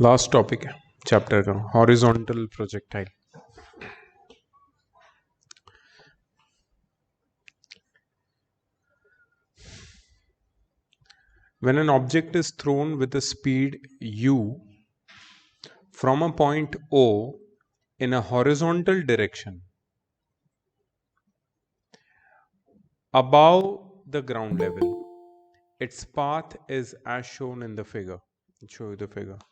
Last topic है chapter का horizontal projectile. When an object is thrown with a speed u from a point O in a horizontal direction above the ground level, its path is as shown in the figure. I'll show you the figure.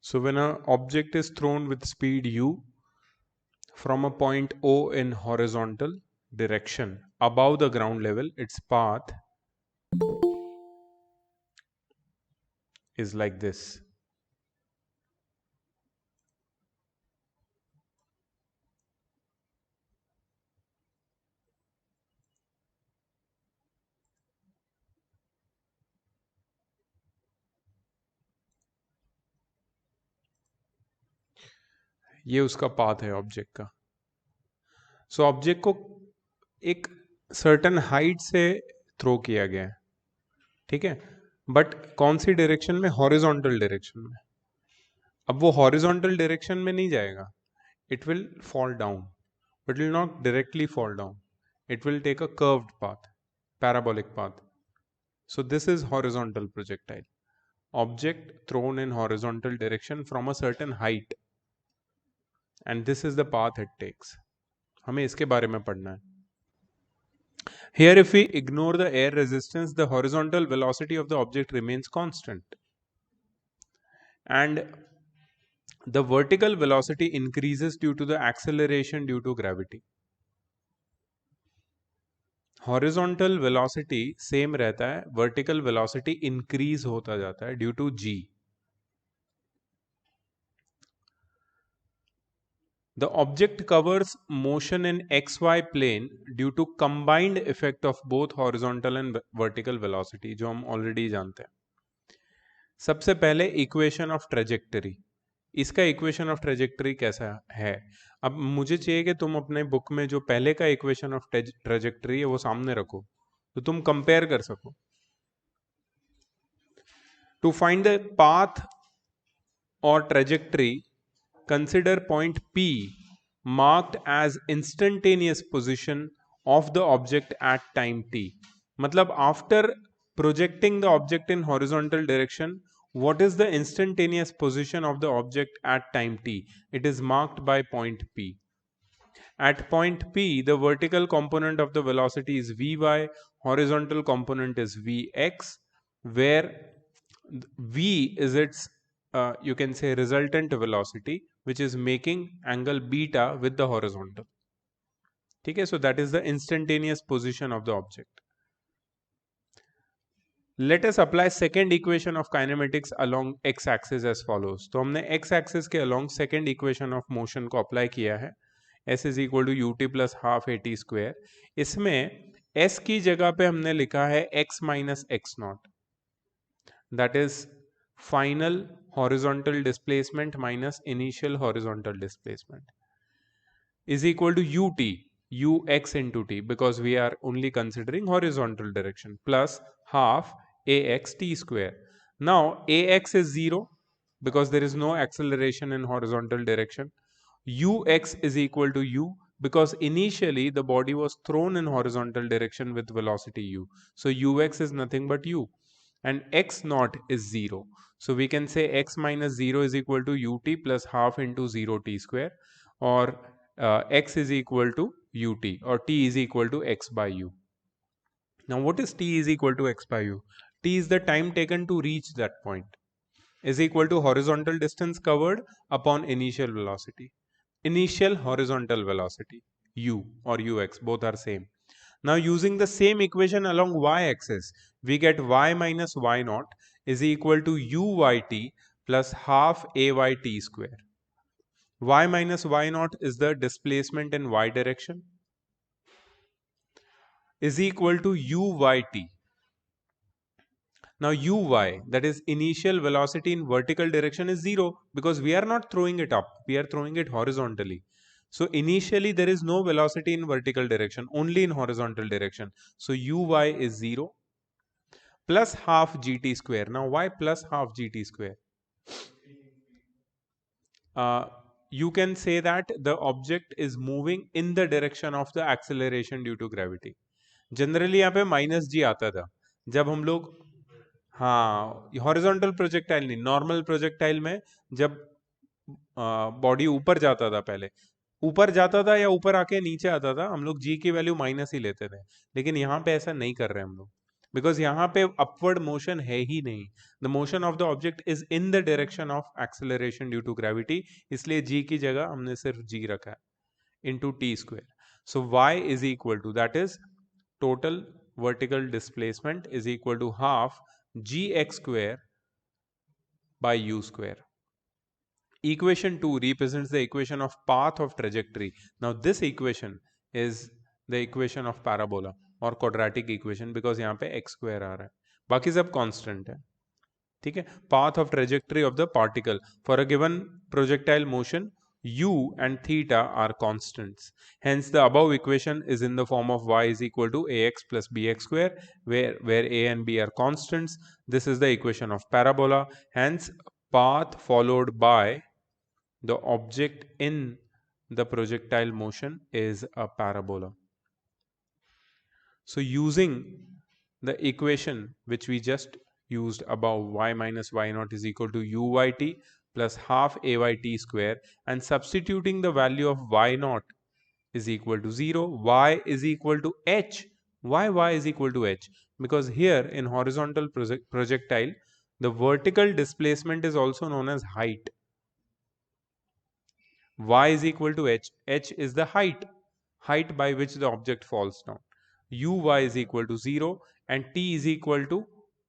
So when an object is thrown with speed u from a point O in horizontal direction above the ground level, its path is like this. ये उसका path है object का। So object को एक certain height से throw किया गया है, ठीक है, बट कौन सी डायरेक्शन में? हॉरिजॉन्टल डायरेक्शन में। अब वो हॉरिजॉन्टल डायरेक्शन में नहीं जाएगा, it will fall down, but will not directly fall down, it will take a curved path, parabolic path. So this is horizontal projectile. Object thrown in horizontal direction from a certain height, and this is the path it takes. हमें इसके बारे में पढ़ना है. Here, if we ignore the air resistance, the horizontal velocity of the object remains constant, and the vertical velocity increases due to the acceleration due to gravity. Horizontal velocity same रहता है, vertical velocity increase होता जाता है due to g. The object covers motion in xy plane due to combined effect of both horizontal and vertical velocity, जो हम already जानते हैं. सबसे पहले इक्वेशन ऑफ ट्रेजेक्टरी. इसका इक्वेशन ऑफ ट्रेजेक्टरी कैसा है? अब मुझे चाहिए कि तुम अपने बुक में जो पहले का इक्वेशन ऑफ ट्रेजेक्टरी है वो सामने रखो, तो तुम कंपेयर कर सको. टू फाइंड द पाथ और trajectory, consider point P marked as instantaneous position of the object at time t. मतलब after projecting the object in horizontal direction, what is the instantaneous position of the object at time t? It is marked by point P. At point P, the vertical component of the velocity is Vy, horizontal component is Vx, where V is its you can say resultant velocity, which is making angle beta with the horizontal. ठीक है, so that is the instantaneous position of the object. Let us apply second equation of kinematics along x axis as follows. तो हमने x axis के along second equation of motion को apply किया है, s is equal to ut plus half at square. इसमें s की जगह पे हमने लिखा है x minus x naught, that is final horizontal displacement minus initial horizontal displacement, is equal to ut, ux into t, because we are only considering horizontal direction, plus half ax t square. Now ax is 0 because there is no acceleration in horizontal direction. Ux is equal to u because initially the body was thrown in horizontal direction with velocity u. So ux is nothing but u, and x naught is 0. So we can say x minus 0 is equal to ut plus half into 0 t square, or x is equal to ut, or t is equal to x by u. Now what is t is equal to x by u? T is the time taken to reach that point, is equal to horizontal distance covered upon initial velocity. Initial horizontal velocity, u or ux, both are same. Now using the same equation along y-axis, we get y minus y naught is equal to uyt plus half ayt square. Y minus y naught is the displacement in y direction, is equal to uyt. Now uy, that is initial velocity in vertical direction, is 0 because we are not throwing it up, we are throwing it horizontally. So initially there is no velocity in vertical direction, only in horizontal direction. So uy is 0 plus half gt square. Now why plus half gt square? You can say that the object is moving in the direction of the acceleration due to gravity. Generally यहाँ पे minus जी आता था जब हम लोग, हाँ, horizontal projectile नहीं, normal projectile में जब बॉडी ऊपर जाता था, पहले ऊपर जाता था या ऊपर आके नीचे आता था, हम लोग जी की वैल्यू माइनस ही लेते थे। लेकिन यहाँ पे ऐसा नहीं कर रहे हम लोग, बिकॉज यहाँ पे अपवर्ड मोशन है ही नहीं। The motion of the object is in the direction of acceleration due to gravity, इसलिए जी की जगह हमने सिर्फ जी रखा है into T square. So Y is equal to, that is total vertical displacement is equal to half gx square by u square. Equation 2 represents the equation of path of trajectory. Now this equation is the equation of parabola or quadratic equation because यहाँ पे x square आ रहा है, बाकी सब constant है, ठीक है। Path of trajectory of the particle for a given projectile motion, u and theta are constants. Hence the above equation is in the form of y is equal to ax plus bx square, where a and b are constants. This is the equation of parabola. Hence path followed by the object in the projectile motion is a parabola. So using the equation which we just used above, y minus y naught is equal to uyt plus half ayt square, and substituting the value of y naught is equal to 0, y is equal to h. Why y is equal to h? Because here in horizontal projectile, the vertical displacement is also known as height. Y is equal to h. H is the height by which the object falls down. Uy is equal to 0 and t is equal to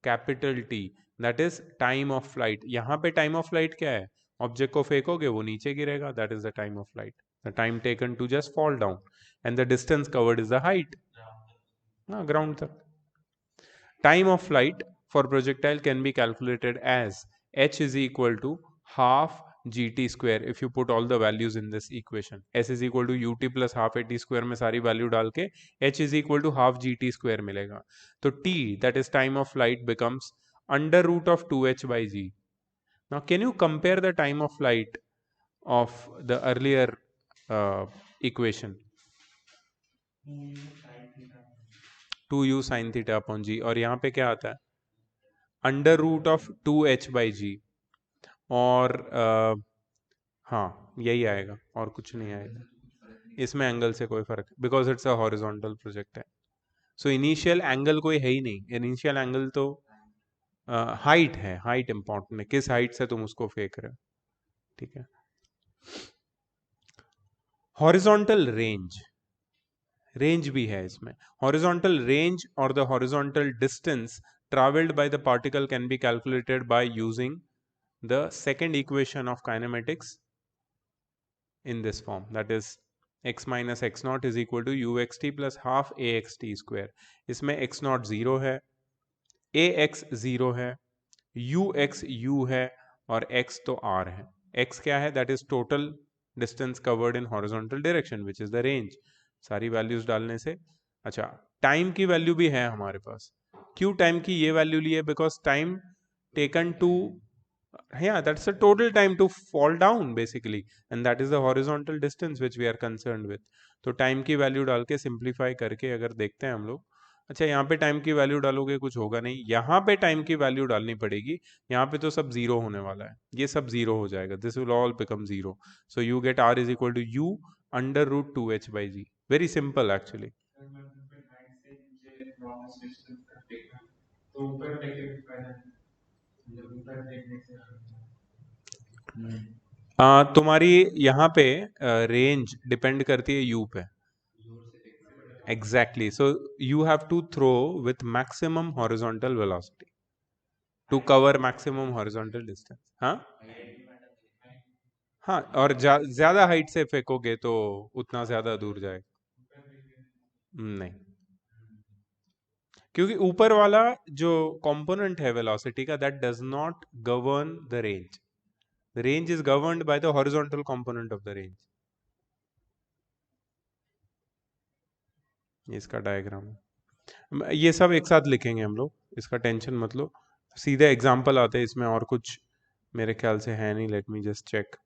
capital T, that is time of flight. यहाँ पे time of flight क्या है? Object को फेंकोगे वो नीचे गिरेगा, that is the time of flight. The time taken to just fall down, and the distance covered is the height. Ground तक. Time of flight for projectile can be calculated as h is equal to half gt square if you put all the values in this equation. S is equal to ut plus half at square में सारी value डाल के h is equal to half gt square मिलेगा. तो t, that is time of flight, becomes under root of 2h by g. Now can you compare the time of flight of the earlier equation? 2u sin theta upon g, और यहाँ पे क्या आता है? Under root of 2h by g, और हाँ यही आएगा और कुछ नहीं आएगा, इसमें एंगल से कोई फर्क, because it's a horizontal project है। सो इनिशियल एंगल कोई है ही नहीं, इनिशियल एंगल तो हाइट है, हाइट इंपॉर्टेंट है, किस हाइट से तुम उसको फेंक रहे हो, ठीक है। हॉरिजॉन्टल रेंज भी है इसमें। हॉरिजॉन्टल रेंज और the horizontal distance traveled by the particle can be calculated by using the second equation of kinematics in this form, that is x minus x naught is equal to uxt plus half axt square. इसमें x naught 0 है, ax 0 है, ux u है और x तो r है। x क्या है? that is total distance covered in horizontal direction which is the range. सारी वैल्यूज डालने से, अच्छा टाइम की वैल्यू भी है हमारे पास। क्यों टाइम की ये वैल्यू ली है? Because time taken to, yeah, that's the total time to fall down basically, and that is the horizontal distance which we are concerned with. तो टाइम की वैल्यू डाल के सिंप्लीफाई करके अगर देखते हैं हम लोग, अच्छा यहाँ पे टाइम की वैल्यू डालोगे कुछ होगा नहीं, यहाँ पे टाइम की वैल्यू डालनी पड़ेगी, यहाँ पे तो सब जीरो होने वाला है, ये सब जीरो हो जाएगा, this will all become zero. So you get r is equal to u under root 2h by g. Very simple actually. तुम्हारी यहाँ पे रेंज डिपेंड करती है यू पे, exactly. So you have to throw with maximum horizontal velocity to cover maximum horizontal distance. हाँ हाँ, और ज्यादा हाइट से फेंकोगे तो उतना ज्यादा दूर जाएगा, नहीं, क्योंकि ऊपर वाला जो कंपोनेंट है वेलोसिटी का, that does not govern the range. The range is governed by the horizontal component of the range. इसका डायग्राम ये सब एक साथ लिखेंगे हम लोग, इसका टेंशन मत लो, सीधे एग्जाम्पल आते हैं इसमें, और कुछ मेरे ख्याल से है नहीं। Let me just check.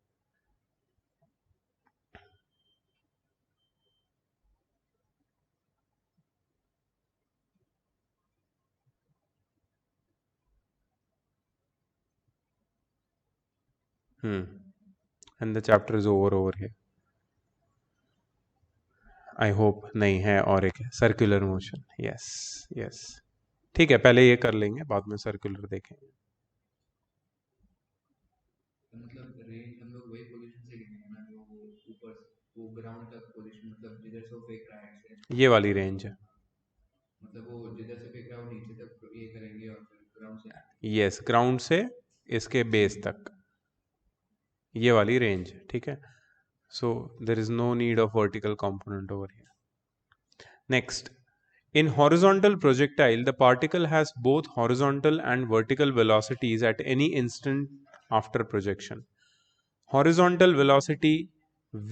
And the chapter is over here. I hope नहीं है, और एक है सर्कुलर मोशन। यस यस, ठीक है, पहले ये कर लेंगे, बाद में सर्कुलर देखेंगे। मतलब रेंज हम लोग वही पोजीशन से गिनेंगे ना, जो वो ऊपर वो ग्राउंड तक पोजीशन, मतलब जिधर से वो फेंक रहा है से, ये वाली रेंज है। मतलब वो जिधर से फेंक रहा है वो नीचे तक ये करेंगे और फिर ग्राउंड से। यस, ग्राउंड से इसके बेस तक, ये वाली रेंज, ठीक है। So there is no need of vertical component over here. Next, in horizontal projectile, the particle has both horizontal and vertical velocities at any instant after projection. Horizontal velocity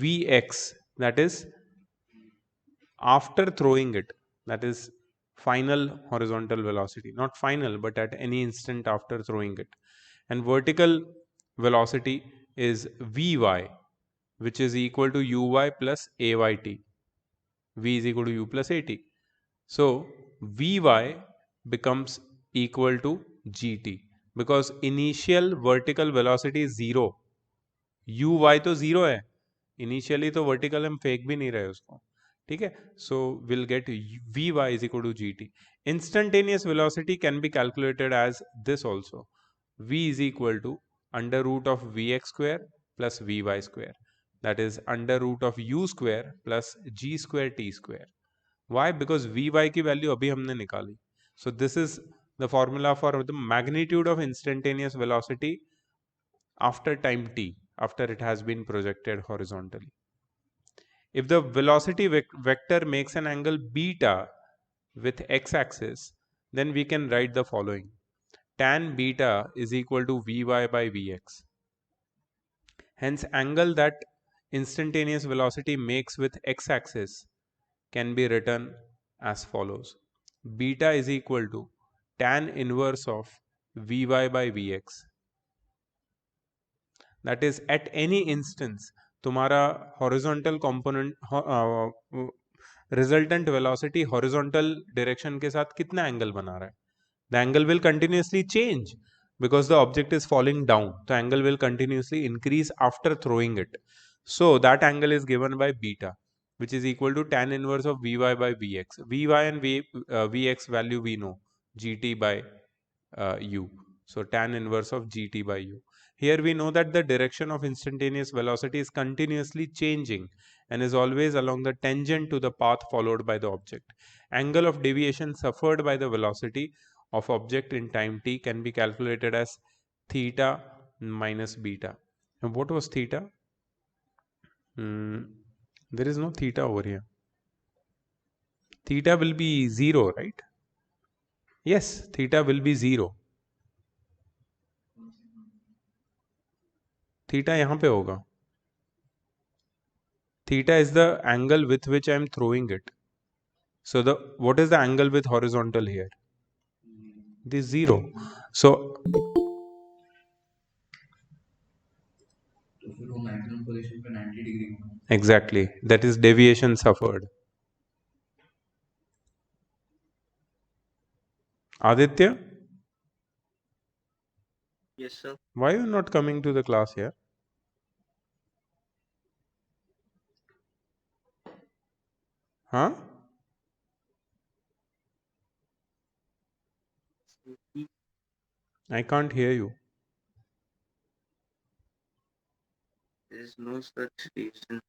Vx, that is after throwing it, that is final horizontal velocity, not final but at any instant after throwing it. And vertical velocity is Vy, which is equal to uy plus ayt. V is equal to u plus at. So Vy becomes equal to gt, because initial vertical velocity is 0, uy तो 0 है, initially तो vertical हम फेंक भी नहीं रहे उसको, ठीक है। So will get Vy is equal to gt. Instantaneous velocity can be calculated as this also. V is equal to under root of Vx square plus Vy square, that is under root of u square plus g square t square. Why? Because Vy की value अभी हमने निकाली. So this is the formula for the magnitude of instantaneous velocity after time t, after it has been projected horizontally. If the velocity vector makes an angle beta with x-axis, then we can write the following. Tan beta is equal to Vy by Vx. Hence, angle that instantaneous velocity makes with x-axis can be written as follows. Beta is equal to tan inverse of Vy by Vx. That is, at any instance तुम्हारा horizontal component resultant velocity horizontal direction के साथ कितना angle बना रहा है, the angle will continuously change because the object is falling down. The angle will continuously increase after throwing it. So that angle is given by beta, which is equal to tan inverse of Vy by Vx. Vy and Vx value we know, gt by u. So tan inverse of gt by u. Here we know that the direction of instantaneous velocity is continuously changing and is always along the tangent to the path followed by the object. Angle of deviation suffered by the velocity of object in time t can be calculated as theta minus beta. And what was theta? There is no theta over here. Theta will be 0, right? Yes, theta will be 0. Theta यहाँ पे होगा. Theta is the angle with which I am throwing it. So what is the angle with horizontal here? This 0. So तो फिर वो maximum position पे 90 degree होगा. exactly, that is deviation suffered. Aditya? Yes, sir. Why are you not coming to the class here? Huh? I can't hear you. There is no such reason.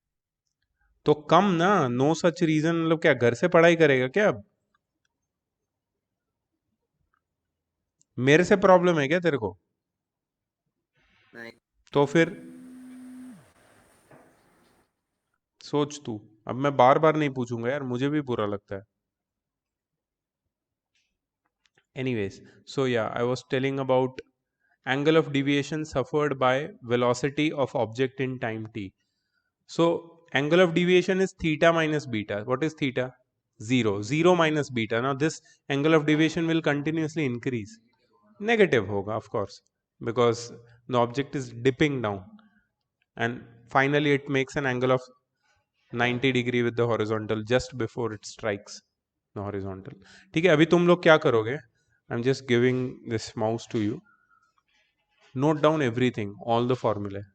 तो कम ना, no such reason मतलब क्या घर से पढ़ाई करेगा क्या अब? मेरे से प्रॉब्लम है क्या तेरे को? नहीं. तो फिर सोच तू, अब मैं बार बार नहीं पूछूंगा यार, मुझे भी बुरा लगता है. Anyways, so yeah, I was telling about angle of deviation suffered by velocity of object in time t. So angle of deviation is theta minus beta. What is theta? 0 minus beta. Now this angle of deviation will continuously increase. Negative hoga, of course, because the object is dipping down, and finally it makes an angle of 90 degree with the horizontal just before it strikes the horizontal. ठीक है, अभी तुम लोग क्या करोगे? I'm just giving this mouse to you. Note down everything, all the formulae.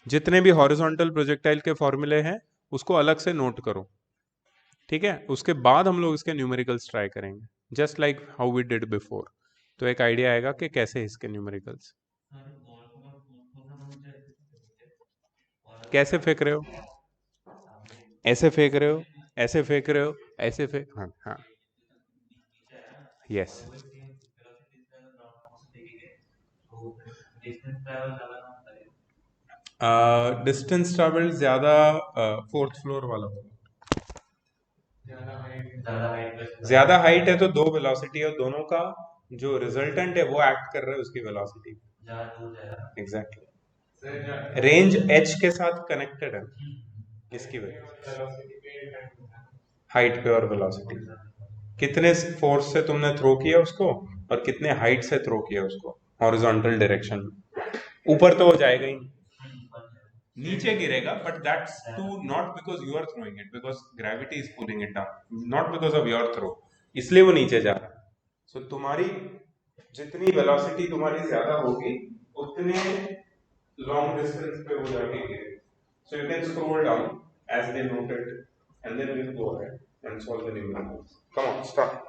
जितने भी horizontal projectile के फॉर्मूले हैं उसको अलग से नोट करो, ठीक है? उसके बाद हम लोग इसके न्यूमेरिकल्स ट्राई करेंगे, just like how we did before. तो एक आइडिया आएगा कि कैसे इसके न्यूमेरिकल्स. कैसे फेंक रहे हो? ऐसे फेंक रहे हो, ऐसे फेंक रहे हो, ऐसे फेंक. हाँ हाँ, यस. डिस्टेंस ट्रैवल ज्यादा फोर्थ फ्लोर वाला होगा. ज्यादा हाइट है तो दो वेलोसिटी है, दोनों का जो रिजल्टेंट है वो एक्ट कर रहा है उसकी वेलोसिटी. एग्जैक्टली. रेंज h के साथ कनेक्टेड है इसकी वजह, हाइट पे और वेलोसिटी. कितने फोर्स से तुमने थ्रो किया उसको और कितने हाइट से थ्रो किया उसको हॉरिजॉन्टल डायरेक्शन में. ऊपर तो हो जाएगा ही, नीचे गिरेगा, but that's too not because you are throwing it, because gravity is pulling it down, not because of your throw. इसलिए वो नीचे जा रहा है. सो तुम्हारी जितनी वेलोसिटी तुम्हारी ज्यादा होगी उतने लॉन्ग डिस्टेंस पे वो जाके गिरे. So you can scroll down as they noted and then will go ahead and solve the numericals. Come on, start.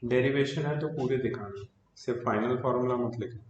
Derivation है तो पूरे दिखाना, सिर्फ फाइनल फॉर्मूला मत लिखना.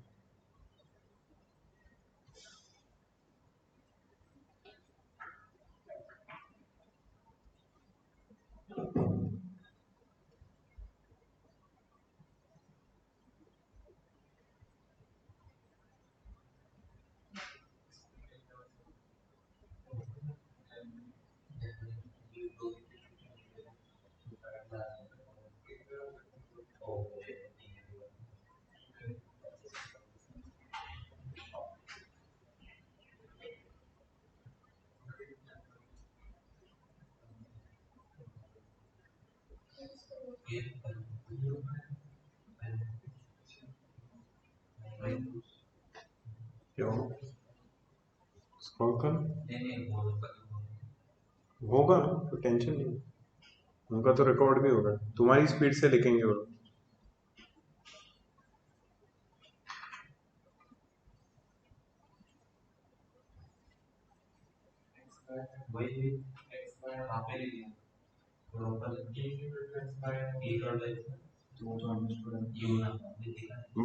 क्यों? स्क्रॉल कर, होगा ना, तो टेंशन नहीं. उनका तो रिकॉर्ड भी होगा, तुम्हारी स्पीड से लिखेंगे वो.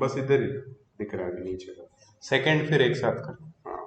बस इधर ही दिख रहा है नीचे का सेकंड, फिर एक साथ कर. हाँ.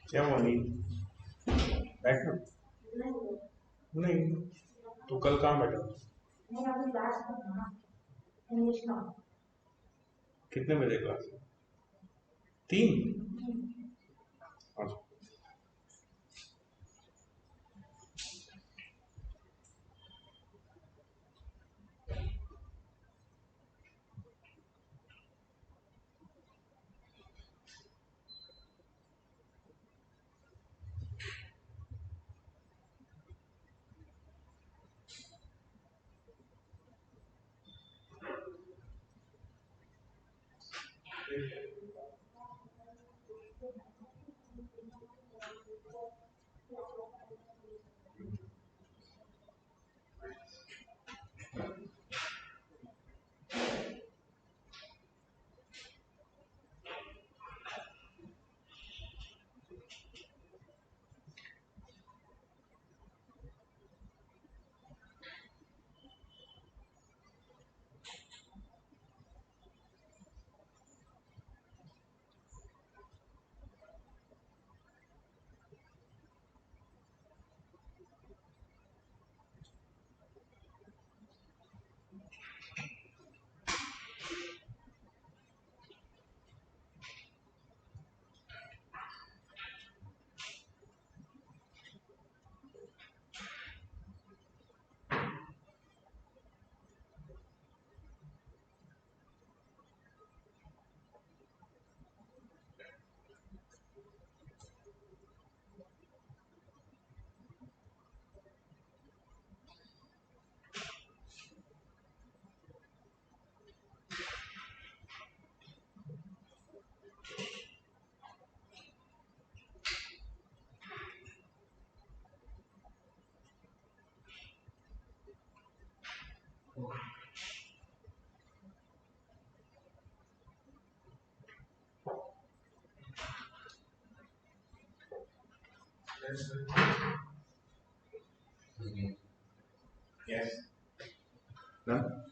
क्या हुआ? नहीं बैठना? नहीं, तो कल कहाँ बैठा? कितने बजे क्लास? 3? अच्छा। Yes. Done?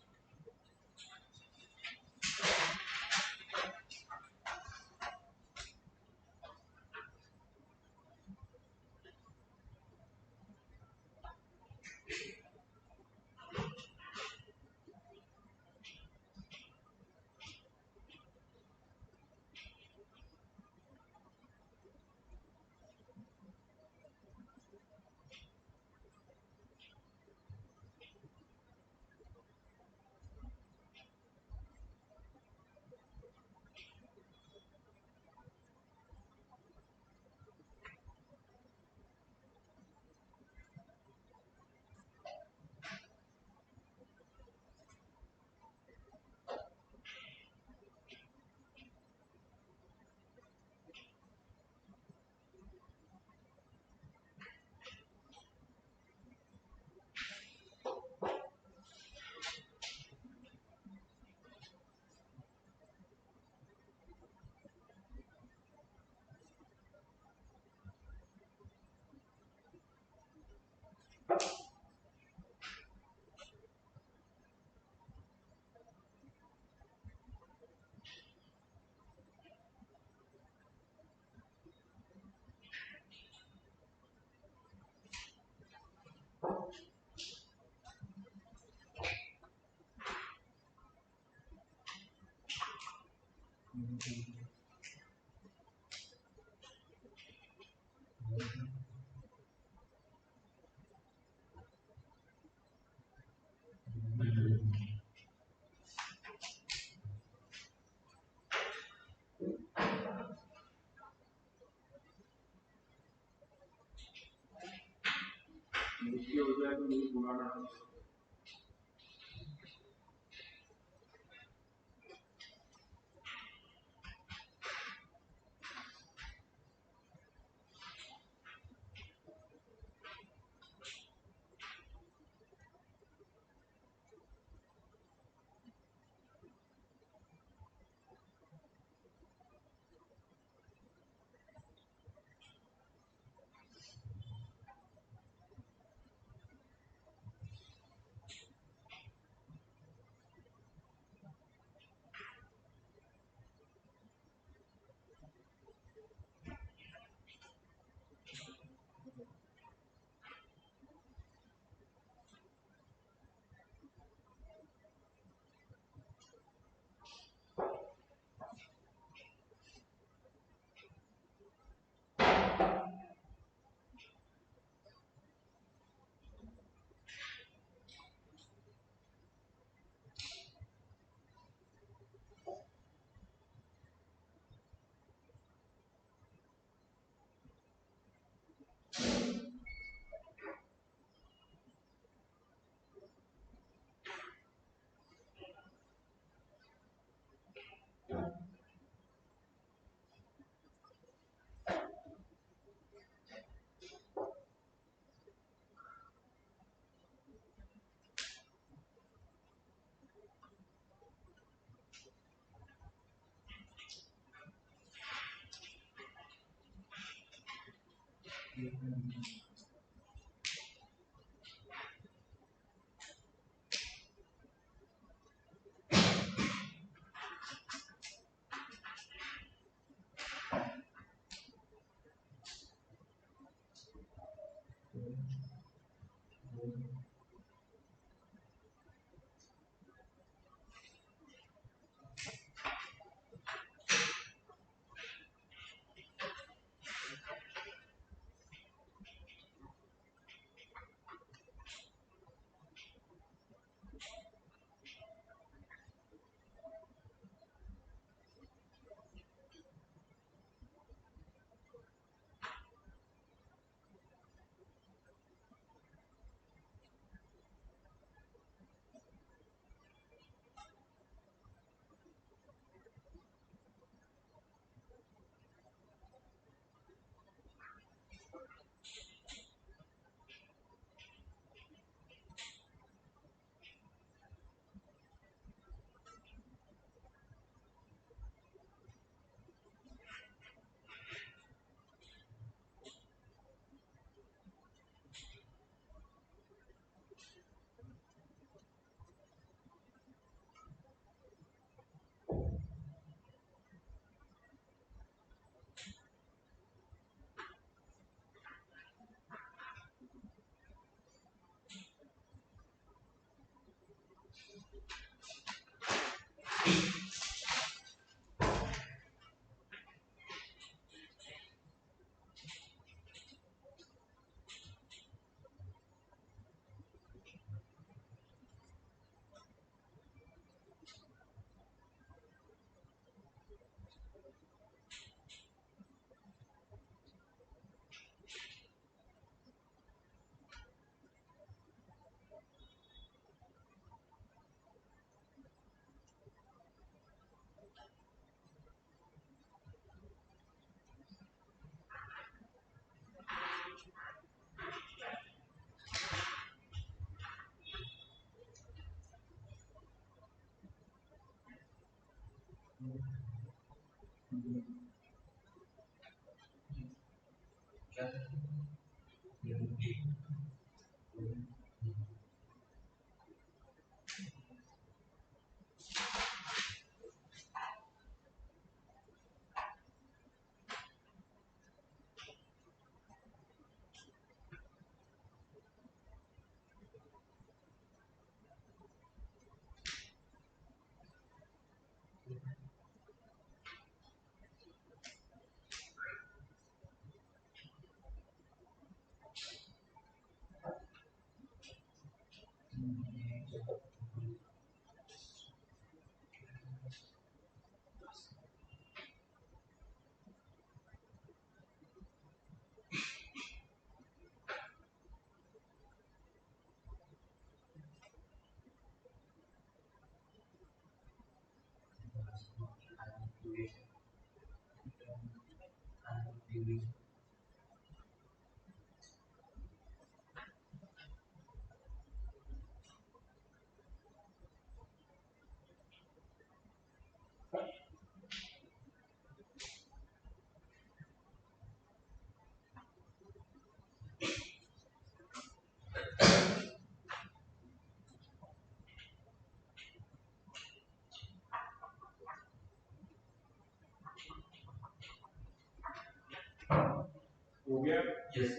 हो गया। यस।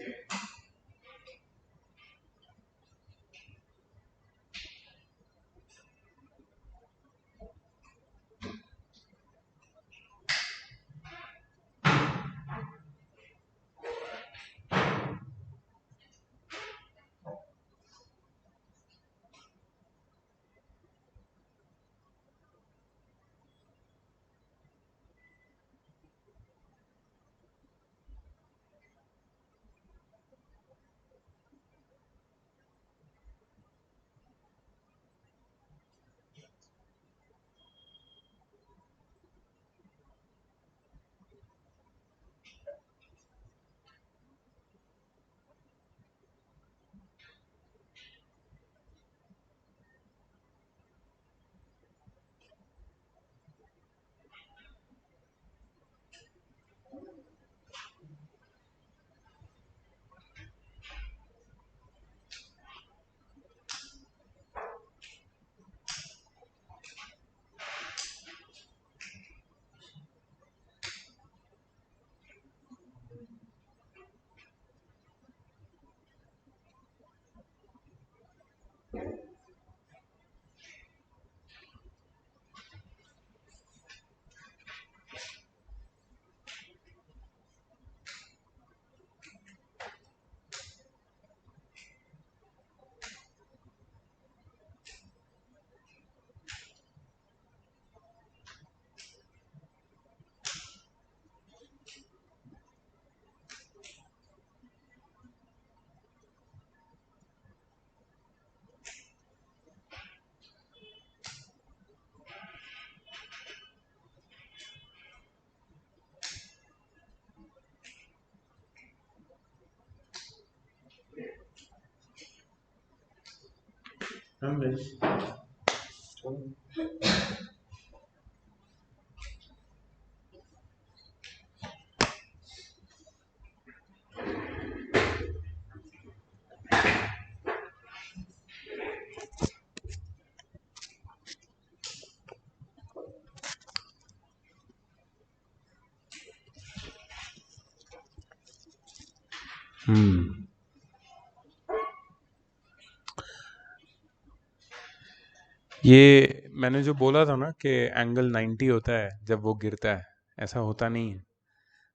ये मैंने जो बोला था ना कि एंगल 90 होता है जब वो गिरता है, ऐसा होता नहीं है।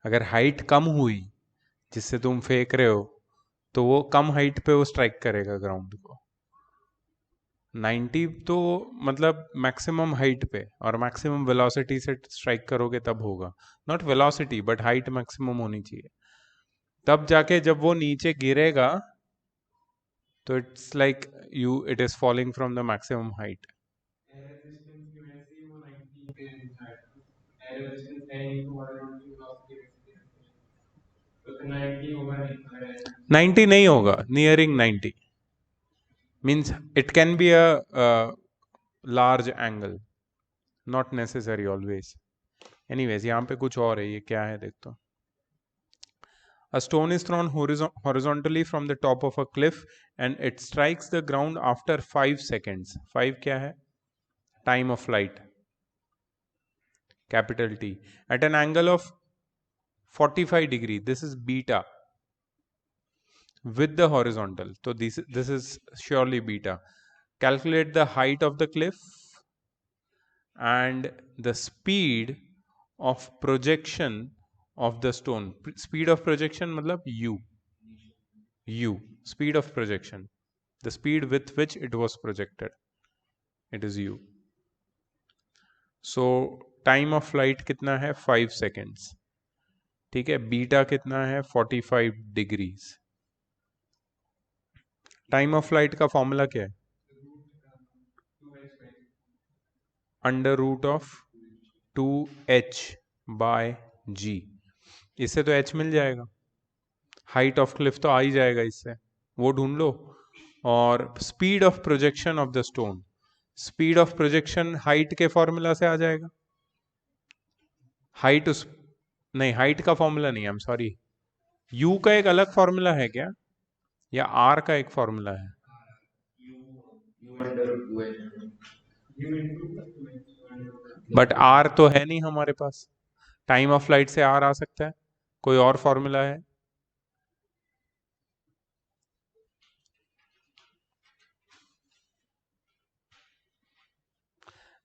अगर हाइट कम हुई जिससे तुम फेंक रहे हो तो वो कम हाइट पे वो स्ट्राइक करेगा ग्राउंड को। 90 तो मतलब मैक्सिमम हाइट पे और मैक्सिमम वेलोसिटी से स्ट्राइक करोगे तब होगा। Not velocity but height maximum होनी चाहिए, तब जाके जब वो नीचे गिरेगा तो it's like it is falling from the maximum height. Ninety नहीं होगा, nearing 90 means it can be a large angle, not necessary always. Anyways यहाँ पे कुछ और है, ये क्या है देख तो। A stone is thrown horizontally from the top of a cliff and it strikes the ground after 5 seconds. 5 क्या है? Time of flight, capital T, at an angle of 45 degree. This is beta with the horizontal. So this is surely beta. Calculate the height of the cliff and the speed of projection of the stone. Speed of projection मतलब u, speed of projection, the speed with which it was projected, it is u. So time of flight कितना है? 5 seconds. ठीक है, beta कितना है? 45 degrees. Time of flight का formula क्या है? Under root of 2h by g। इससे तो h मिल जाएगा, हाइट ऑफ क्लिफ तो आ ही जाएगा इससे, वो ढूंढ लो। और speed of projection of the stone, speed of projection height के फॉर्मूला से आ जाएगा। हाइट उस नहीं, हाइट का फॉर्मूला नहीं, आई एम सॉरी, u का एक अलग फॉर्मूला है क्या, या r का एक फॉर्मूला है? बट r तो है नहीं हमारे पास, टाइम ऑफ फ्लाइट से r आ सकता है, कोई और फॉर्मूला है?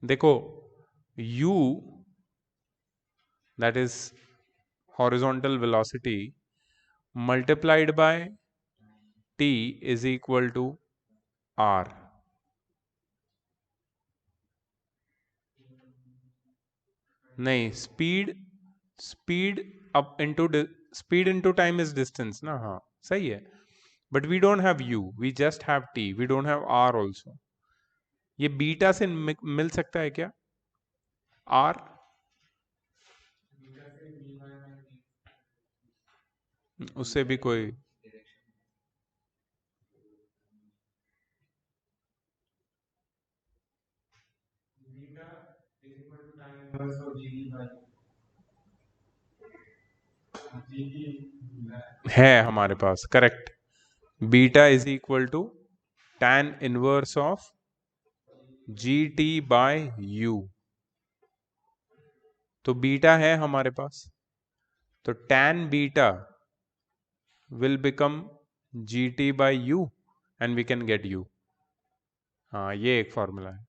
देखो u that is horizontal velocity multiplied by t is equal to r। नहीं, speed up into speed into time is distance ना, हाँ सही है, but we don't have u, we just have t, we don't have r also. ये beta से मिल सकता है क्या r? उससे भी कोई है हमारे पास, correct. Beta is equal to tan inverse of g t by u, तो बीटा है हमारे पास, तो tan beta will become gt by u and we can get u। हाँ, ये एक फॉर्मूला है।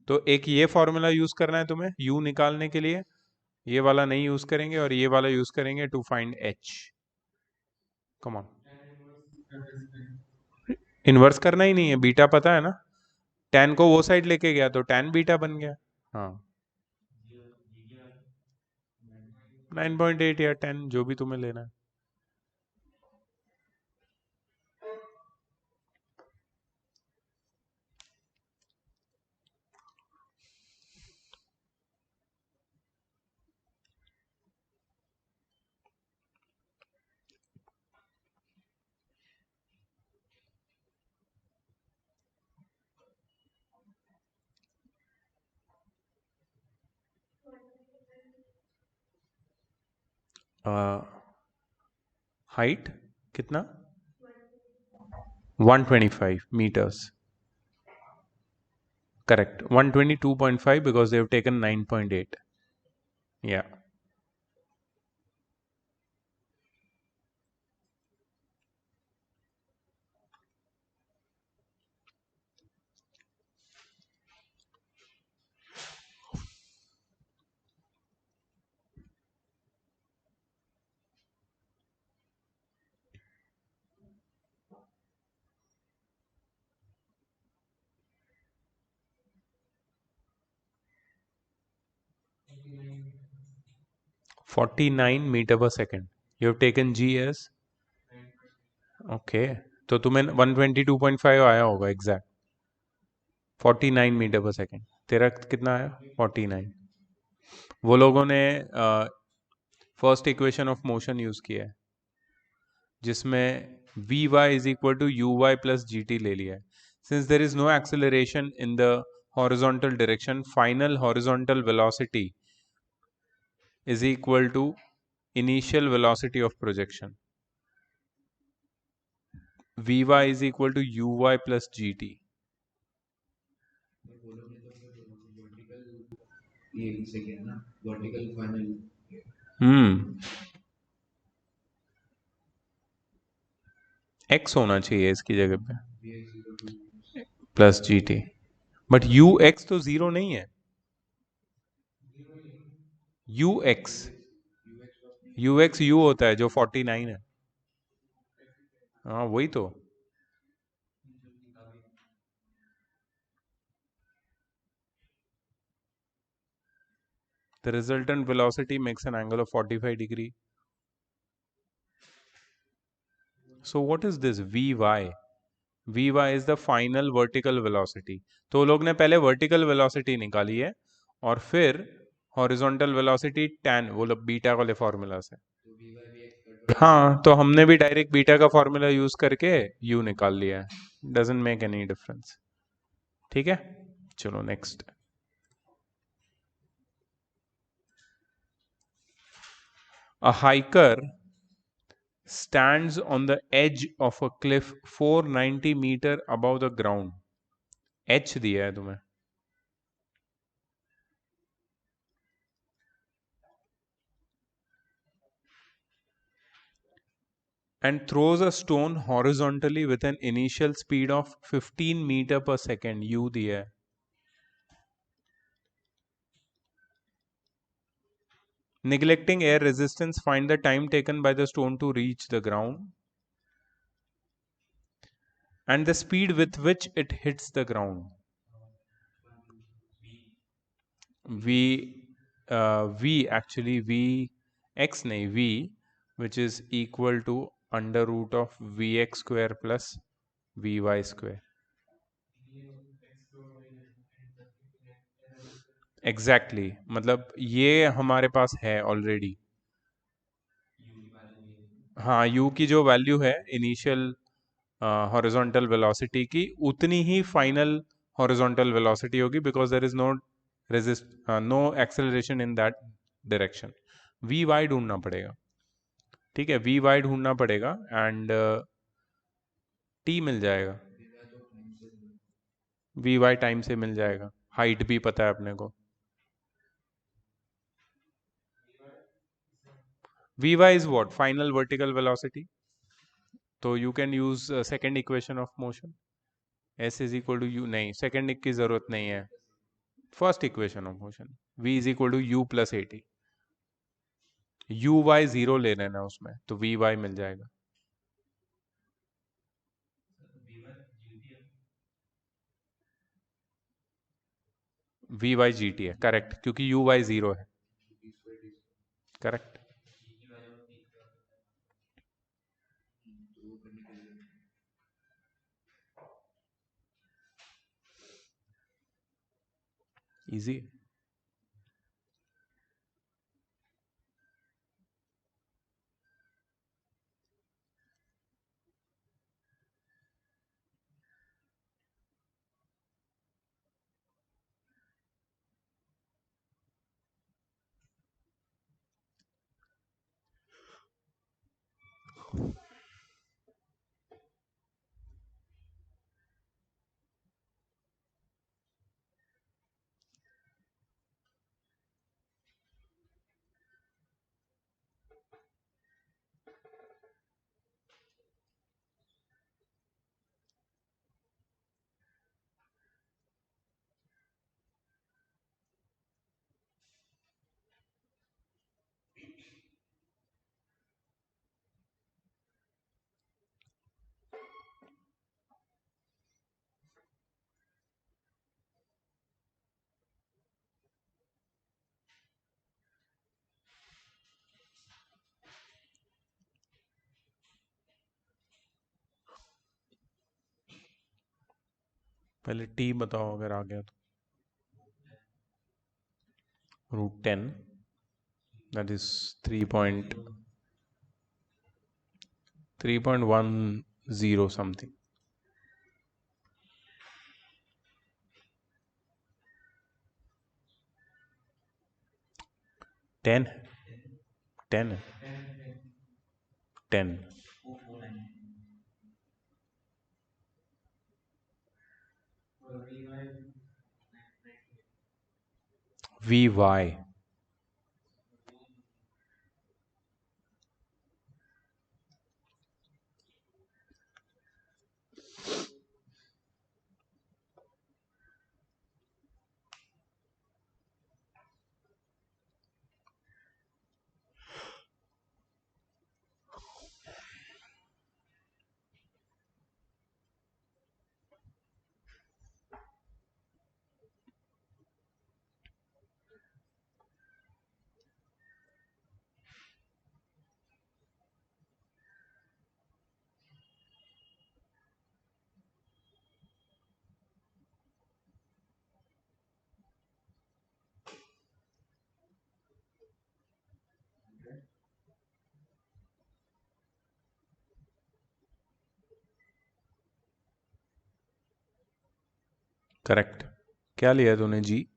तो एक ये फॉर्मूला यूज करना है तुम्हें u निकालने के लिए, ये वाला नहीं यूज करेंगे और ये वाला यूज करेंगे to find h। Come on, inverse करना ही नहीं है, बीटा पता है ना, tan को वो साइड लेके गया तो tan बीटा बन गया। हाँ 9.8 या 10 जो भी तुम्हें लेना है। हाइट कितना 125 meters. Correct. 122.5 because they have taken 9.8. Yeah. Nine. 49 meter per second. You have taken G as okay. तो तुम्हें 122.5 आया होगा एग्जैक्ट 49 मीटर पर सेकेंड तेरा कितना आया 49 वो लोगों ने first equation of motion use किया है जिसमें v y is equal to u y plus g t ले लिया है since there is no acceleration in the horizontal direction final horizontal velocity is equal to initial velocity of projection. Vy is equal to uy plus gt. वो लोग ने तो फिर vertical ये से किया ना वर्टिकल फाइनल x होना चाहिए इसकी जगह पे v x equal to plus g t but u x तो जीरो नहीं है u x u x u होता है जो 49 है हाँ वही तो The resultant velocity makes an angle of 45 degree. So what is this Vy? Vy is the final vertical velocity. तो लोग ने पहले vertical velocity निकाली है और फिर horizontal velocity tan वो लोग बीटा वाले फॉर्मूला से तो वी वाई वी एक्स हाँ तो हमने भी डायरेक्ट बीटा का फॉर्मूला यूज करके u निकाल लिया है डजेंट मेक एनी डिफरेंस ठीक है चलो next A hiker stands on the edge of a cliff 490 meter above the ground. H दिया है तुम्हें and throws a stone horizontally with an initial speed of 15 meter per second. U दिया है neglecting air resistance, find the time taken by the stone to reach the ground and the speed with which it hits the ground. V actually V x nahi V which is equal to under root of Vx square plus Vy square. Exactly मतलब ये हमारे पास है already हाँ u की जो value है initial horizontal velocity की उतनी ही फाइनल हॉरिजॉन्टल वेलोसिटी होगी because there is no resist no acceleration in that direction v y ढूंढना पड़ेगा ठीक है वी वाई ढूंढना पड़ेगा एंड टी मिल जाएगा वी वाई टाइम से मिल जाएगा हाइट भी पता है अपने को v y is what final vertical velocity तो you can use second equation of motion s is equal to u नहीं सेकेंड की जरूरत नहीं है first equation of motion v is equal to u plus a t u y zero ले लेना उसमें तो वी वाई मिल जाएगा वी वाई जी टी है करेक्ट क्योंकि यू वाई जीरो है करेक्ट इजी पहले टी बताओ अगर आ गया तो। √10, that is 3.10 something. Ten ten 10 VY correct. क्या लिया तूने जी?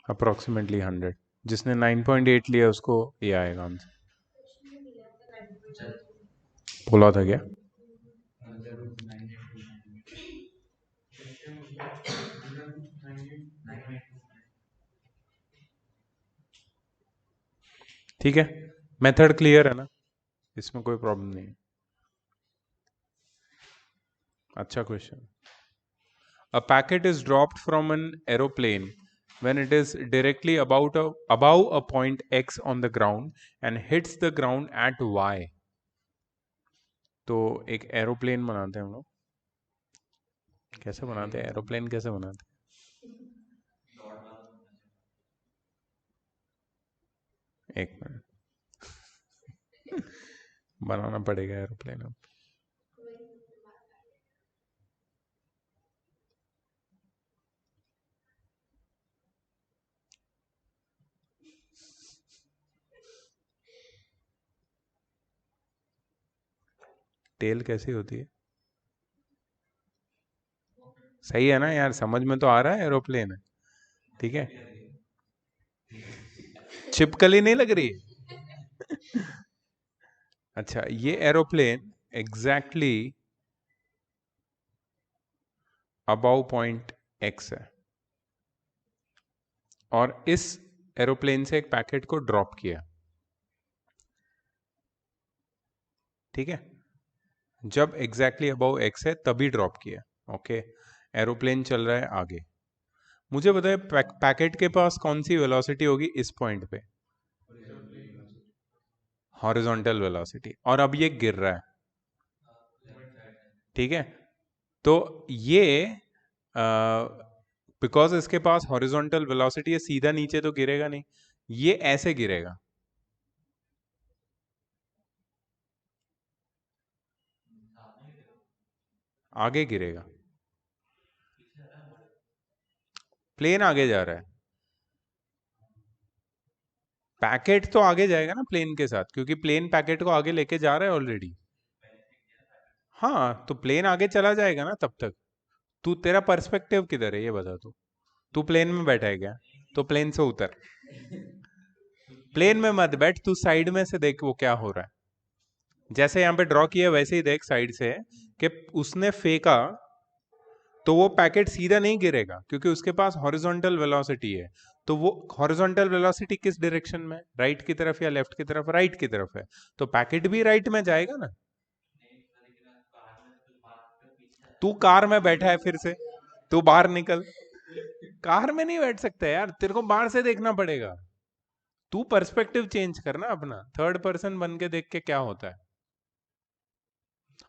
अप्रोक्सीमेटली 100। जिसने 9.8 लिया उसको ये आएगा आंसर। बोला था क्या? ठीक है, मेथड क्लियर है ना, इसमें कोई प्रॉब्लम नहीं है। अच्छा question. A packet is dropped from an aeroplane when it is directly above a point X on the ground and hits the ground at Y. तो एक एरोप्लेन बनाते हैं हम लोग। कैसे बनाते हैं एरोप्लेन, कैसे बनाते हैं? एक मिनट, बनाना पड़ेगा एरोप्लेन अब। टेल कैसी होती है? सही है ना यार, समझ में तो आ रहा है एरोप्लेन है, ठीक है। छिपकली नहीं लग रही है? अच्छा, ये aeroplane exactly about point x है और इस एरोप्लेन से एक पैकेट को ड्रॉप किया, ठीक है। जब एग्जैक्टली अबाउ एक्स है तभी ड्रॉप किया, ओके। एरोप्लेन चल रहा है आगे। मुझे बताए पैकेट के पास कौन सी वेलोसिटी होगी इस पॉइंट पे? Horizontal velocity. और अब ये गिर रहा है, ठीक है। तो ये बिकॉज इसके पास हॉरिजॉन्टल वेलोसिटी है, सीधा नीचे तो गिरेगा नहीं, ये ऐसे गिरेगा, आगे गिरेगा। प्लेन आगे जा रहा है, पैकेट तो आगे जाएगा ना प्लेन के साथ, क्योंकि प्लेन पैकेट को आगे लेके जा रहा है ऑलरेडी। हाँ, तो प्लेन आगे चला जाएगा ना तब तक। तू, तेरा पर्सपेक्टिव किधर है ये बता। तू प्लेन में बैठा है क्या? तो प्लेन से उतर। प्लेन में मत बैठ, तू साइड में से देख वो क्या हो रहा है। जैसे यहाँ पे ड्रॉ किया वैसे ही देख साइड से कि उसने फेंका तो वो पैकेट सीधा नहीं गिरेगा क्योंकि उसके पास हॉरिजॉन्टल वेलोसिटी है। तो वो हॉरिजॉन्टल वेलोसिटी किस डायरेक्शन में, राइट की तरफ या लेफ्ट की तरफ? राइट की तरफ है, तो पैकेट भी राइट में जाएगा ना। तू कार में बैठा है, फिर से तू बाहर निकल। कार में नहीं बैठ सकता यार, तेरे को बाहर से देखना पड़ेगा। तू पर्सपेक्टिव चेंज करना अपना, थर्ड पर्सन बन के देख के क्या होता है।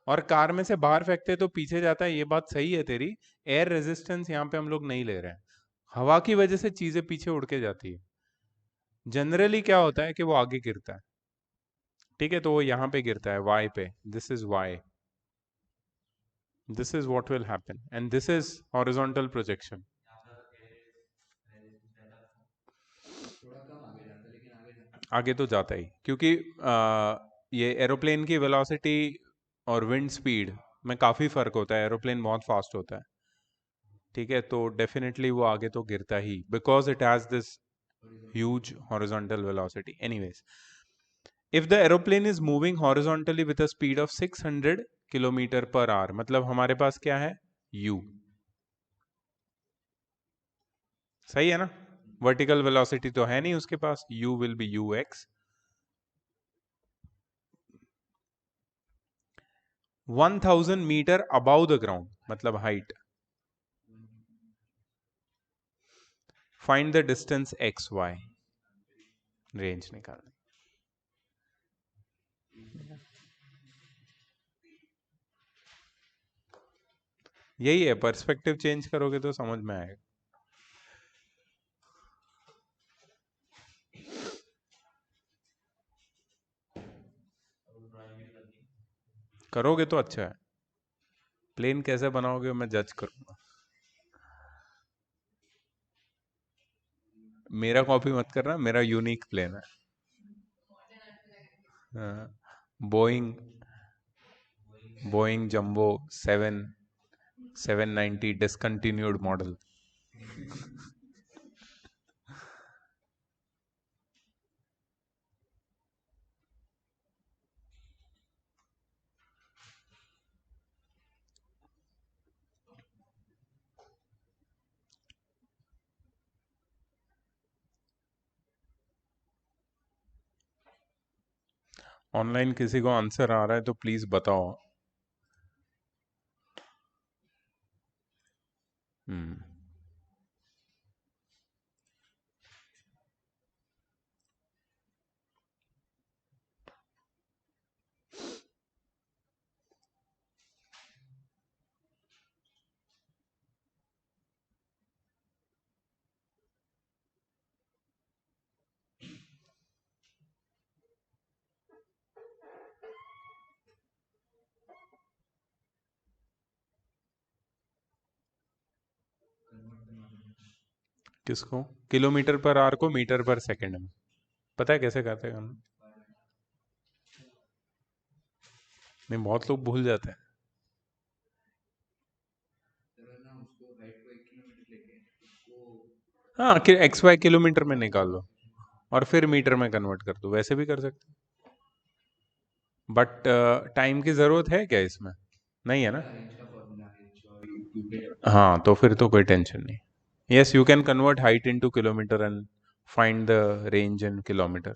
और कार में से बाहर फेंकते तो पीछे जाता है, ये बात सही है तेरी। एयर रेजिस्टेंस यहाँ पे हम लोग नहीं ले रहे हैं, हवा की वजह से चीजें पीछे उड़ के जाती है। जनरली क्या होता है कि वो आगे गिरता है, ठीक है, तो वो यहाँ पे गिरता है वाई पे, this is y, this is what will happen and this is horizontal projection. थोड़ा कम आगे जाता है लेकिन आगे जाता आगे तो जाता ही, क्योंकि ये एरोप्लेन की वेलोसिटी और विंड स्पीड में काफ़ी फ़र्क होता है, एरोप्लेन बहुत फास्ट होता है, ठीक है, तो डेफिनेटली वो आगे तो गिरता ही, because it has this huge horizontal velocity. Anyways, if the aeroplane is moving horizontally with a speed of 600 kilometre per our, मतलब हमारे पास क्या है, u, सही है ना। वर्टिकल वेलोसिटी तो है नहीं उसके पास, u will be ux, 1000 metre above the ground, मतलब height. Find the distance x y, range निकालना। यही है, पर्सपेक्टिव चेंज करोगे तो समझ में आएगा। करोगे तो अच्छा है। प्लेन कैसे बनाओगे मैं जज करूंगा, मेरा कॉपी मत करना, मेरा यूनिक प्लेन है। Boeing, Boeing jumbo 790 discontinued model. Online किसी को आंसर आ रहा है तो प्लीज बताओ। हम्म, किसको? किलोमीटर पर आवर को मीटर पर सेकंड में, पता है कैसे करते हैं? नहीं, बहुत लोग भूल जाते हैं। है ना उसको हाइट को 1 किलोमीटर लेके उसको हाँ, कि एक्स वाई किलोमीटर में निकाल लो और फिर मीटर में कन्वर्ट कर दो, वैसे भी कर सकते हैं। बट टाइम की जरूरत है क्या इसमें? नहीं है ना। रेंज का फॉर्मूला रेंज और यू के हाँ, तो फिर तो कोई टेंशन नहीं। Yes, you can convert height into kilometre and find the range in kilometre.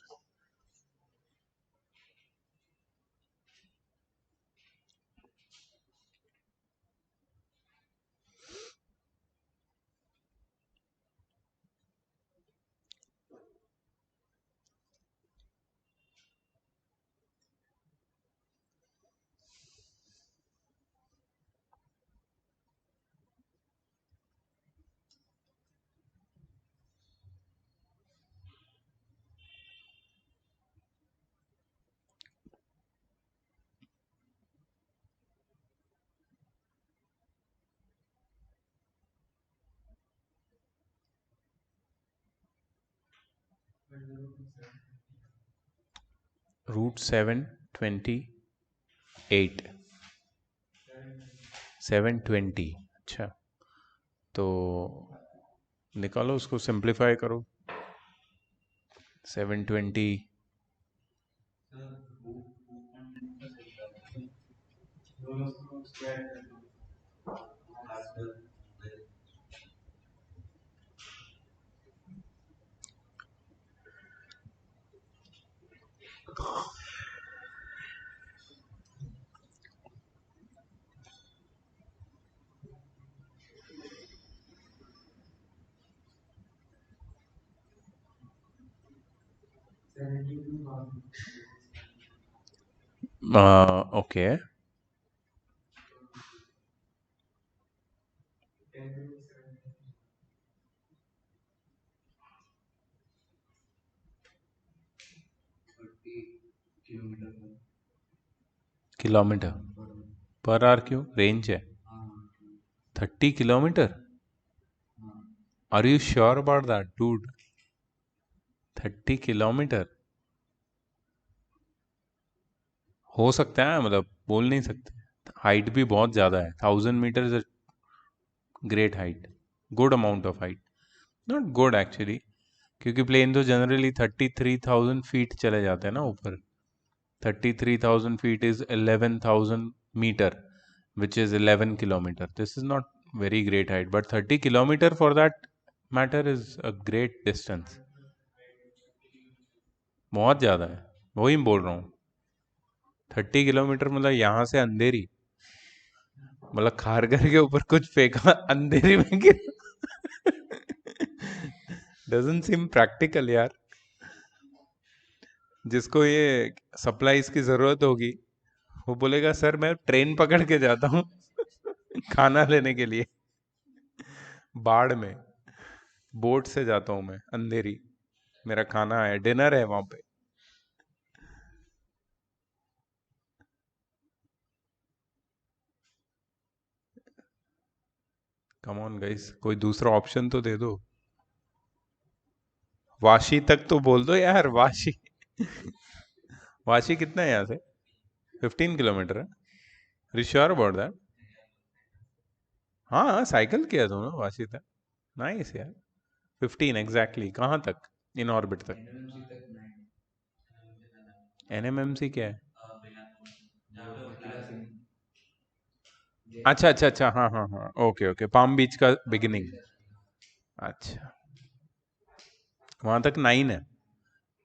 Root 728, 720, अच्छा, तो निकालो उसको, सिंप्लीफाई करो। 720 ओके। किलोमीटर पर आवर क्यों? रेंज है 30 kilometre. Are you sure about that dude? 30 kilometre हो सकता है, मतलब बोल नहीं सकते। हाइट भी बहुत ज़्यादा है, 1000 metre is a great height, good amount of height. Not good actually, क्योंकि प्लेन तो जनरली 33,000 फीट चले जाते हैं ना ऊपर। 33,000 feet is 11,000 metre, which is 11 kilometer. This is not very great height, but 30 kilometer for that matter is a great distance. बहुत ज़्यादा है, वही बोल रहा हूँ। 30 किलोमीटर मतलब यहाँ से अंधेरी, मतलब खारघर के ऊपर कुछ फेंका अंधेरी में गिर। डजंट सीम प्रैक्टिकल यार। जिसको ये सप्लाईज की जरूरत होगी वो बोलेगा सर मैं ट्रेन पकड़ के जाता हूँ खाना लेने के लिए, बाढ़ में बोट से जाता हूँ मैं अंधेरी, मेरा खाना है, डिनर है वहां पे। कम ऑन गाइस, कोई दूसरा ऑप्शन तो दे दो। वाशी तक तो बोल दो यार, वाशी। वाशी कितना है यहाँ से? 15 किलोमीटर है। Sure about that? हाँ साइकिल किया तुमने वाशी तक, नाइस यार। 15 एग्जैक्टली कहाँ तक? इन ऑर्बिट तक। एनएमएमसी तक 9 एनएमएमसी क्या है? वो किला सिंह अच्छा अच्छा अच्छा, हाँ हाँ हाँ, ओके ओके, पाम बीच का बिगिनिंग। अच्छा, वहां तक 9 है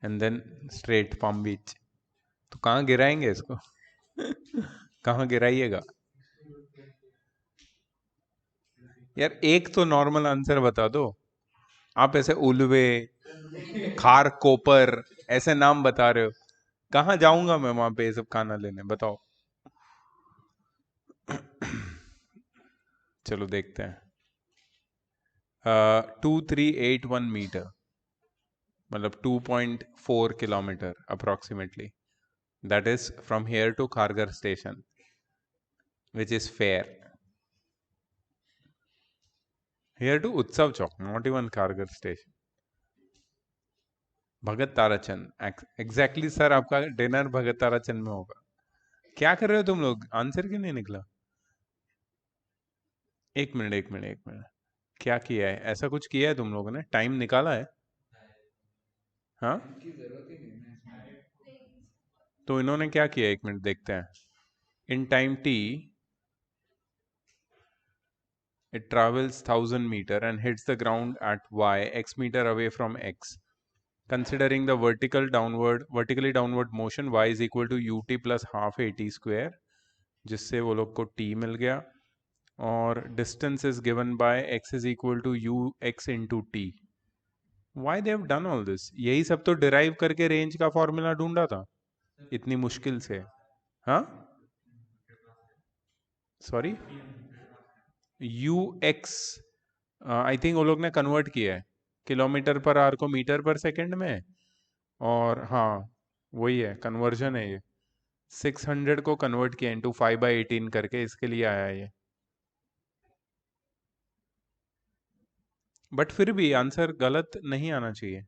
एंड देन स्ट्रेट पाम बीच। तो कहाँ गिराएंगे इसको? कहाँ गिराइएगा यार? एक तो नॉर्मल आंसर बता दो। आप ऐसे उलवे, खार कोपर ऐसे नाम बता रहे हो, कहाँ जाऊंगा मैं वहां पे ये सब खाना लेने, बताओ। चलो देखते हैं। 2381 मीटर, मतलब 2.4 kilometre approximately, that is from here to Kharghar station, which is fair. Here to Utsav Chowk, not even Kharghar station. Bhagat Tarachand exactly sir, आपका डिनर भगत ताराचंद में होगा। क्या कर रहे हो तुम लोग? आंसर क्यों नहीं निकला? एक मिनट एक मिनट एक मिनट, क्या किया है? ऐसा कुछ किया है तुम लोगों ने? टाइम निकाला है? हाँ, इनकी जरूरत ही नहीं ना इसमें। तो इन्होंने क्या किया? एक मिनट देखते हैं। In time T it travels 1000 meter and hits the ground at y x meter away from x. Considering the vertically downward motion, y is equal to ut plus half at square, जिससे वो लोग को t मिल गया। और distance is given by x is equal to ux into t. Why they have done all this? यही सब तो derive करके रेंज का फॉर्मूला ढूंढा था इतनी मुश्किल से। हाँ, sorry, you x I think वो लोग ने कन्वर्ट किया है किलोमीटर पर आवर को मीटर पर सेकंड में। और हाँ, वही है, कन्वर्जन है ये। 600 को कन्वर्ट किया इंटू 5/18 करके, इसके लिए आया ये। बट फिर भी आंसर गलत नहीं आना चाहिए।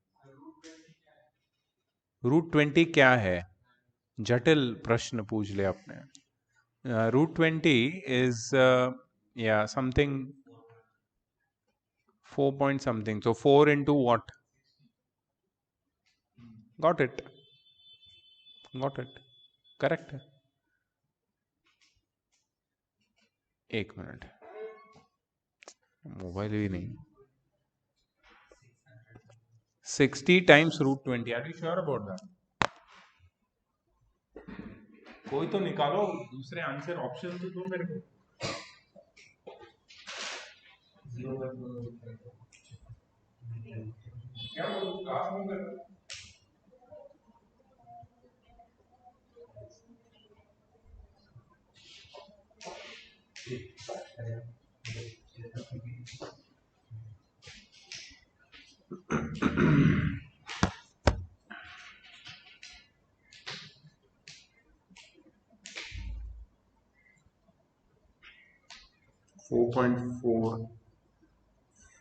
रूट 20 क्या है? जटिल प्रश्न पूछ लिया आपने। रूट 20 इज या something 4 point something, so 4 into what? Got it, correct है। एक मिनट, मोबाइल भी नहीं। 60 times √20, are you sure about that? कोई तो निकालो दूसरे आंसर, ऑप्शन तो दो मेरे को। क्या बोलो, क्लास में कर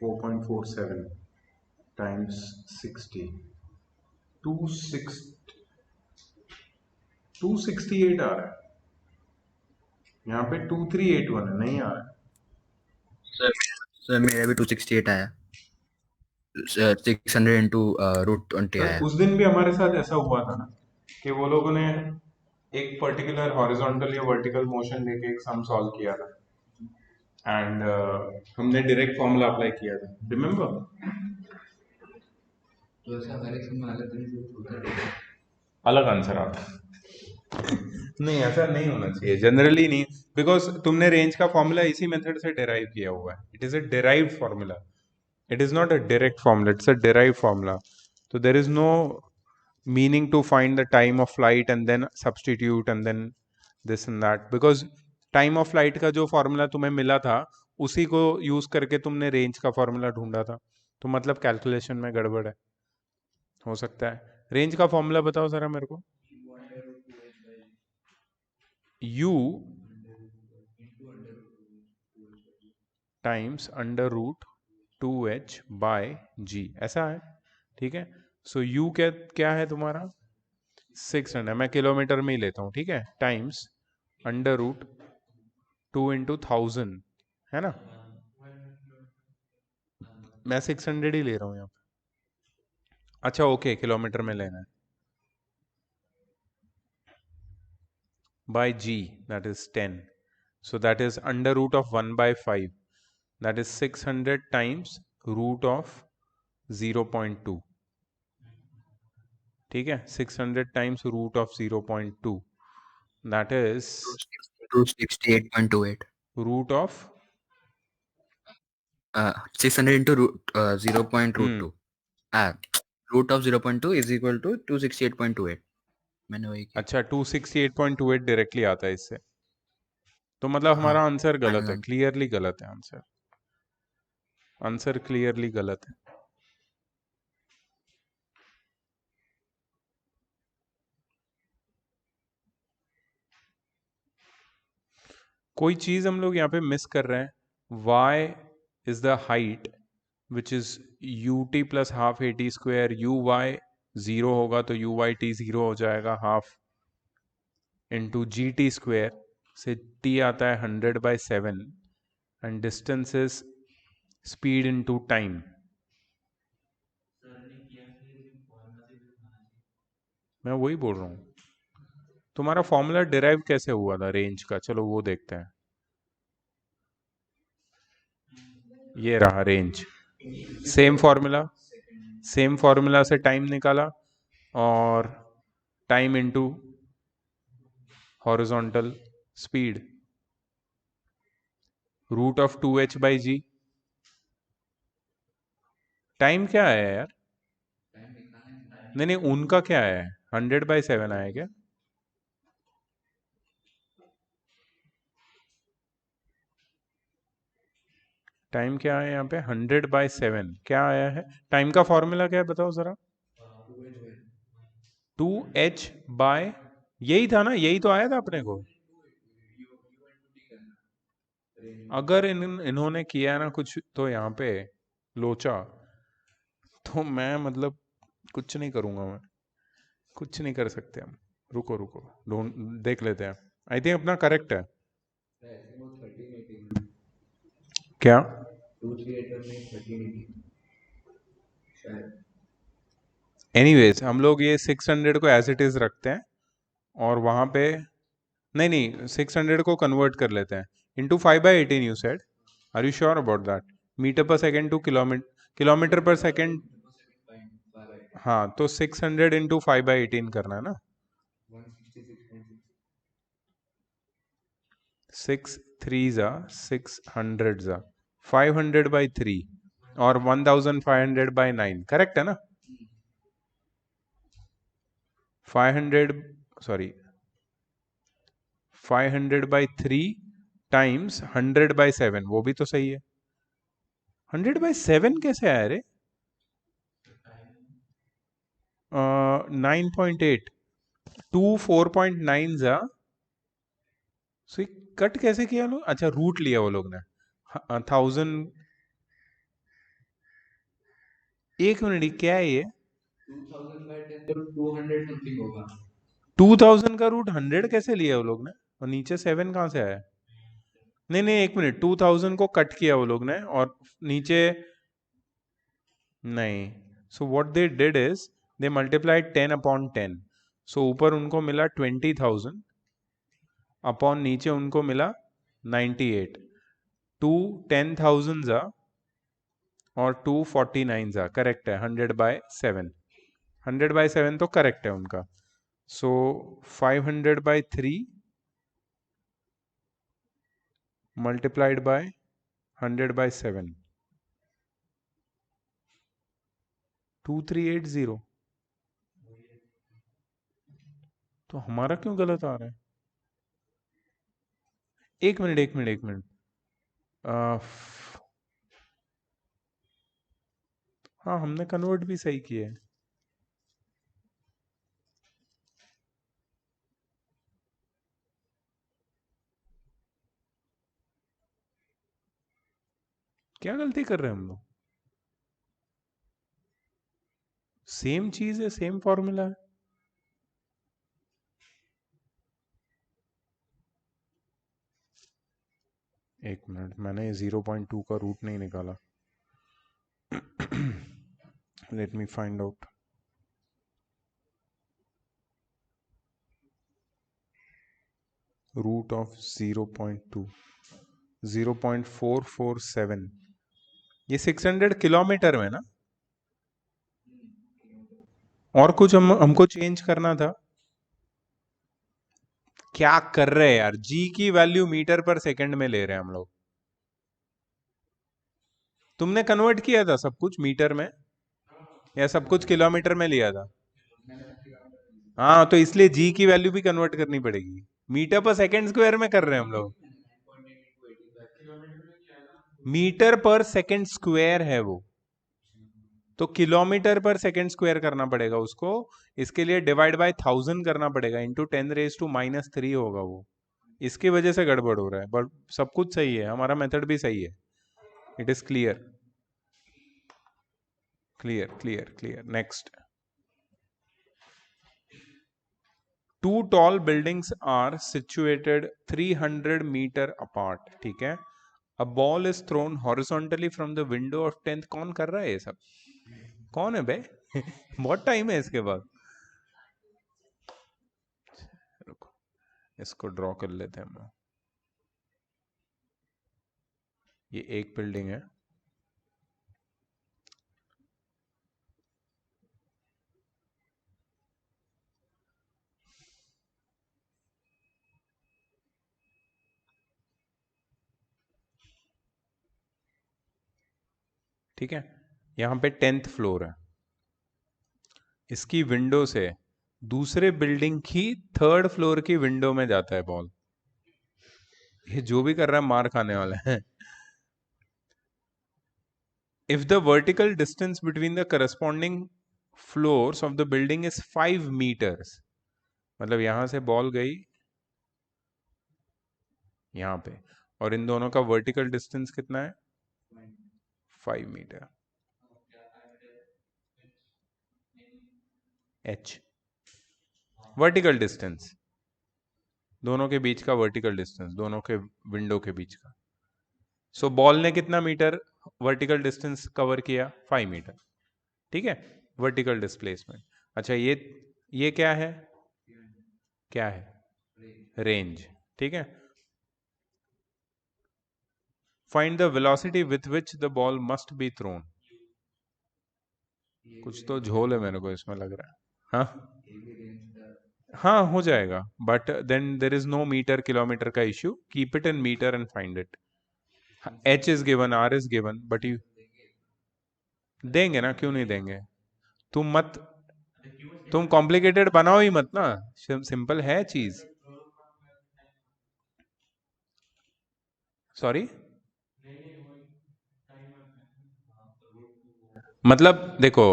4.47 टाइम्स 60, 268 आ रहा है, यहाँ पे 2381 है, नहीं आ रहा है। सर मेरा भी 268 आया, 600 इंटू √20 सर आया। उस दिन भी हमारे साथ ऐसा हुआ था ना कि वो लोगों ने एक पर्टिकुलर हॉरिजॉन्टल या वर्टिकल मोशन लेके एक सम सॉल्व किया था, एंड हमने डायरेक्ट फॉर्मूला अप्लाई किया था, रिमेम्बर? तो ऐसा हर एक समय अलग तरीके से होता है। अलग आंसर आता है। नहीं, ऐसा नहीं होना चाहिए, जनरली नहीं, बिकॉज तुमने रेंज का फॉर्मूला इसी मेथड से डिराइव किया हुआ है। It is a derived formula, it is not a direct formula, it's a derived formula. तो there is no meaning to find the time of flight and then substitute and then this and that, because time of flight का जो formula तुम्हें मिला था उसी को use करके तुमने रेंज का फॉर्मूला ढूंढा था, तो मतलब कैलकुलेशन में गड़बड़ है, हो सकता है। रेंज का फॉर्मूला बताओ जरा मेरे को। u टाइम्स √2h/g, ऐसा है, ठीक है। सो u क्या क्या है तुम्हारा 600, मैं किलोमीटर में ही लेता हूँ, ठीक है, टाइम्स √2 इंटू 1000, है ना, मैं 600 ही ले रहा हूँ यहाँ पे। अच्छा ओके, किलोमीटर में लेना है, by g, that is 10, so that is √1/5, that is 600 times √0.2, ठीक है, 600 times √0.2, that is 268.28, √, 600 into 0.2, √0.2 is equal to 268.28, मैंने वही किया। अच्छा 268.28 डायरेक्टली आता है इससे, तो मतलब हमारा हाँ, आंसर गलत फाइनल है, क्लियरली गलत है आंसर, आंसर क्लियरली गलत है। कोई चीज हम लोग यहाँ पे मिस कर रहे हैं, y is the height which is ut plus half AT², uy 0 होगा तो uyt 0 हो जाएगा, हाफ इंटू GT² से t आता है 100/7, and distance is speed into time. मैं वही बोल रहा हूँ, तुम्हारा फॉर्मूला डिराइव कैसे हुआ था रेंज का, चलो वो देखते हैं। ये रहा रेंज, सेम फॉर्मूला से टाइम निकाला, और time into horizontal speed, √2h/g। Time क्या आया यार, टाइम निकालना है, टाइम नहीं नहीं, उनका क्या है, 100/7 आया क्या? टाइम क्या है यहाँ पे, 100/7 क्या आया है, टाइम का फॉर्मूला क्या है बताओ जरा। 2h/, यही था ना, यही तो आया था अपने को। अगर इन्होंने किया ना कुछ तो यहाँ पे लोचा, तो मैं मतलब कुछ नहीं करूंगा, मैं कुछ नहीं कर सकते हम। रुको रुको, ढूंढ देख लेते हैं, आई थिंक अपना करेक्ट है। ऐसे वो 1380 क्या 238 में 1380 शायद। एनीवेज हम लोग ये 600 को एज इट इज रखते हैं और वहां पे नहीं 600 को कन्वर्ट कर लेते हैं into 5/18 you said, are you sure about that? Metre per second to kilometre per second, हाँ तो 600 इंटू 5/18 करना है ना, 166.6 6 3 जा 600 जा 500/3 और 1500/9 करेक्ट है ना? 500/3 टाइम्स 100/7, वो भी तो सही है। 100/7 कैसे आया रे? 9.8 2 4.9 जा, सो कट कैसे किया लोग? अच्छा रूट लिया वो लोग ने 1000। एक मिनट, क्या है ये? 2000/10 तो 200 समथिंग होगा। 2000 का रूट 100 कैसे लिया वो लोग ने, और नीचे 7 कहाँ से आया? नहीं नहीं एक मिनट, 2000 को कट किया वो लोग ने और नीचे नहीं, so what they did is they multiplied 10/10, सो ऊपर उनको मिला 20,000 अपॉन नीचे उनको मिला 98, 2 10,000 जा और 2 49 जा, करेक्ट है 100/7, 100/7 तो करेक्ट है उनका। सो 500/3 मल्टीप्लाइड बाय 100/7, 2380। तो हमारा क्यों गलत आ रहा है? एक मिनट एक मिनट एक मिनट, हाँ हमने कन्वर्ट भी सही किया है। क्या गलती कर रहे हैं हम लोग? सेम चीज है, सेम फॉर्मूला है। एक मिनट, मैंने 0.2 का रूट नहीं निकाला। Let me find out. Root of 0.2 0.447, ये 600 किलोमीटर में ना, और कुछ हमको चेंज करना था। क्या कर रहे हैं यार, जी की वैल्यू मीटर पर सेकंड में ले रहे हैं हम लोग। तुमने कन्वर्ट किया था सब कुछ मीटर में या सब कुछ किलोमीटर में लिया था? हाँ तो इसलिए जी की वैल्यू भी कन्वर्ट करनी पड़ेगी, मीटर पर सेकंड स्क्वायर में कर रहे हैं हम लोग। मीटर पर सेकंड स्क्वायर है वो, तो किलोमीटर पर सेकंड स्क्वायर करना पड़ेगा उसको, इसके लिए डिवाइड बाय 1000 करना पड़ेगा, इंटू 10⁻³ होगा वो, इसकी वजह से गड़बड़ हो रहा है। बट सब कुछ सही है, हमारा मेथड भी सही है। It is clear clear clear clear. Next, 2 tall buildings are situated 300 meter apart, ठीक है। A ball is thrown horizontally from the window of 10th। कौन कर रहा है ये सब? कौन है बे? बहुत टाइम है इसके बाद। रुको इसको ड्रॉ कर लेते हैं हम लोग। ये एक बिल्डिंग है, ठीक है। यहाँ पे 10th फ्लोर है, इसकी विंडो से दूसरे बिल्डिंग की 3rd फ्लोर की विंडो में जाता है बॉल। ये जो भी कर रहा है मार खाने वाला है। If the vertical distance between the corresponding floors of the building is 5 meters, मतलब यहां से बॉल गई यहाँ पे, और इन दोनों का वर्टिकल डिस्टेंस कितना है? 5 मीटर। h वर्टिकल डिस्टेंस, दोनों के बीच का वर्टिकल डिस्टेंस, दोनों के विंडो के बीच का। सो बॉल ने कितना मीटर वर्टिकल डिस्टेंस कवर किया? 5 मीटर, ठीक है। Vertical displacement. अच्छा ये क्या है? क्या है? रेंज। ठीक है। Find the velocity with which the ball must be thrown. कुछ तो झोल है मेरे को इसमें लग रहा है। हाँ हाँ, हो जाएगा, but then there is no metre kilometre का issue. Keep it in metre and find it. H is given, R is given, but you देंगे ना, क्यों नहीं देंगे? तुम कॉम्प्लिकेटेड बनाओ ही मत ना, सिंपल है चीज। सॉरी, मतलब देखो,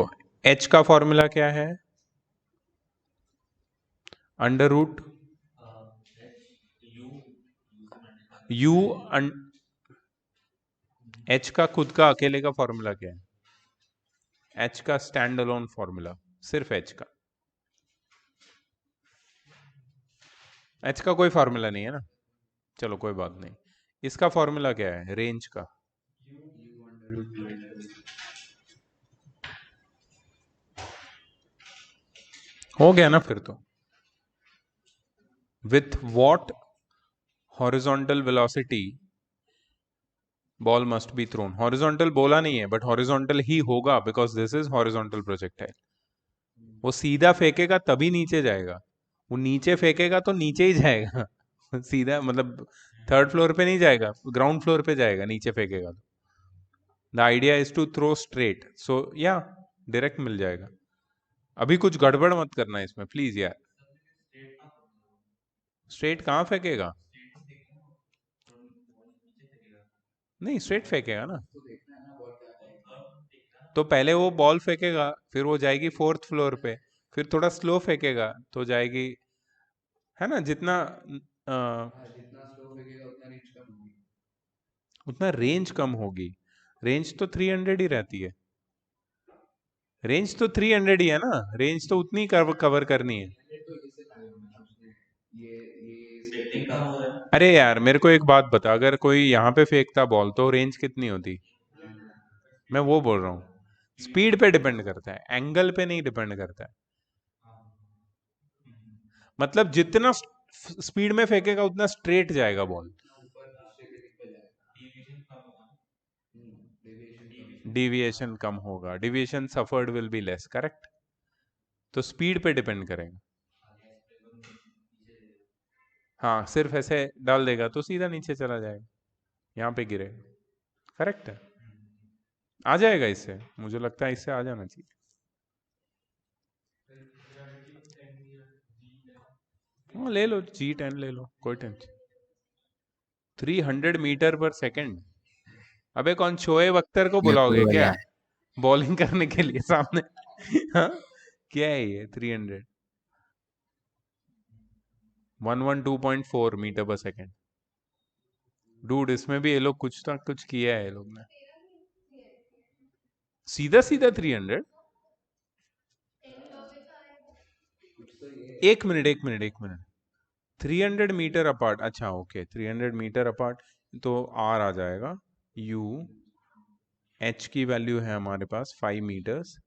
H का फॉर्मूला क्या है? Under root U। H का खुद का अकेले का फॉर्मूला क्या है? H का स्टैंड अलोन फॉर्मूला, सिर्फ H का। H का कोई फॉर्मूला नहीं है ना, चलो कोई बात नहीं। इसका फॉर्मूला क्या है रेंज का? हो गया ना फिर तो। With what horizontal velocity ball must be thrown. Horizontal बोला नहीं है, बट हॉरिजॉन्टल ही होगा because this is horizontal projectile. वो सीधा फेंकेगा तभी नीचे जाएगा, वो नीचे फेंकेगा तो नीचे ही जाएगा सीधा मतलब थर्ड फ्लोर पे नहीं जाएगा, ग्राउंड फ्लोर पे जाएगा नीचे फेंकेगा तो। The idea is to throw straight, so या डायरेक्ट मिल जाएगा। अभी कुछ गड़बड़ मत करना इसमें प्लीज यार। स्ट्रेट कहाँ फेंकेगा? नहीं, स्ट्रेट फेंकेगा ना। तो पहले वो बॉल फेंकेगा, फिर वो जाएगी फोर्थ फ्लोर पे, फिर थोड़ा स्लो फेंकेगा तो जाएगी, है ना? जितना जितना स्लो फेंकेगा उतना रेंज कम होगी। उतना रेंज कम होगी। रेंज तो 300 ही रहती है। रेंज तो 300 ही है ना, रेंज तो उतनी कवर करनी है। तो इसे लाए होंगे उसने, ये अरे यार मेरे को एक बात बता, अगर कोई यहाँ पे फेंकता बॉल तो रेंज कितनी होती? मैं वो बोल रहा हूँ, स्पीड पे डिपेंड करता है, एंगल पे नहीं डिपेंड करता है। मतलब जितना स्पीड में फेंकेगा उतना स्ट्रेट जाएगा बॉल। डिविएशन कम होगा, deviation suffered will be less, correct. तो स्पीड पे डिपेंड करेगा। हाँ, सिर्फ ऐसे डाल देगा तो सीधा नीचे चला जाएगा, यहाँ पे गिरेगा। करेक्ट है, आ जाएगा इससे, मुझे लगता है इससे आ जाना चाहिए। हाँ ले लो, G10 ले लो, कोई टेंशन। 300 मीटर पर सेकंड। अबे कौन शोएब अख्तर को ये बुलाओगे पूरा क्या यार। बॉलिंग करने के लिए सामने? हाँ, क्या है ये 300? 112.4 मीटर पर सेकंड। डूड, इसमें भी ये लोग कुछ ना कुछ किया है ये लोग ने। सीधा सीधा 300। एक मिनट एक मिनट एक मिनट, 300 मीटर अपार्ट, अच्छा ओके 300 मीटर अपार्ट, तो R आ जाएगा U। H की वैल्यू है हमारे पास 5 मीटर्स।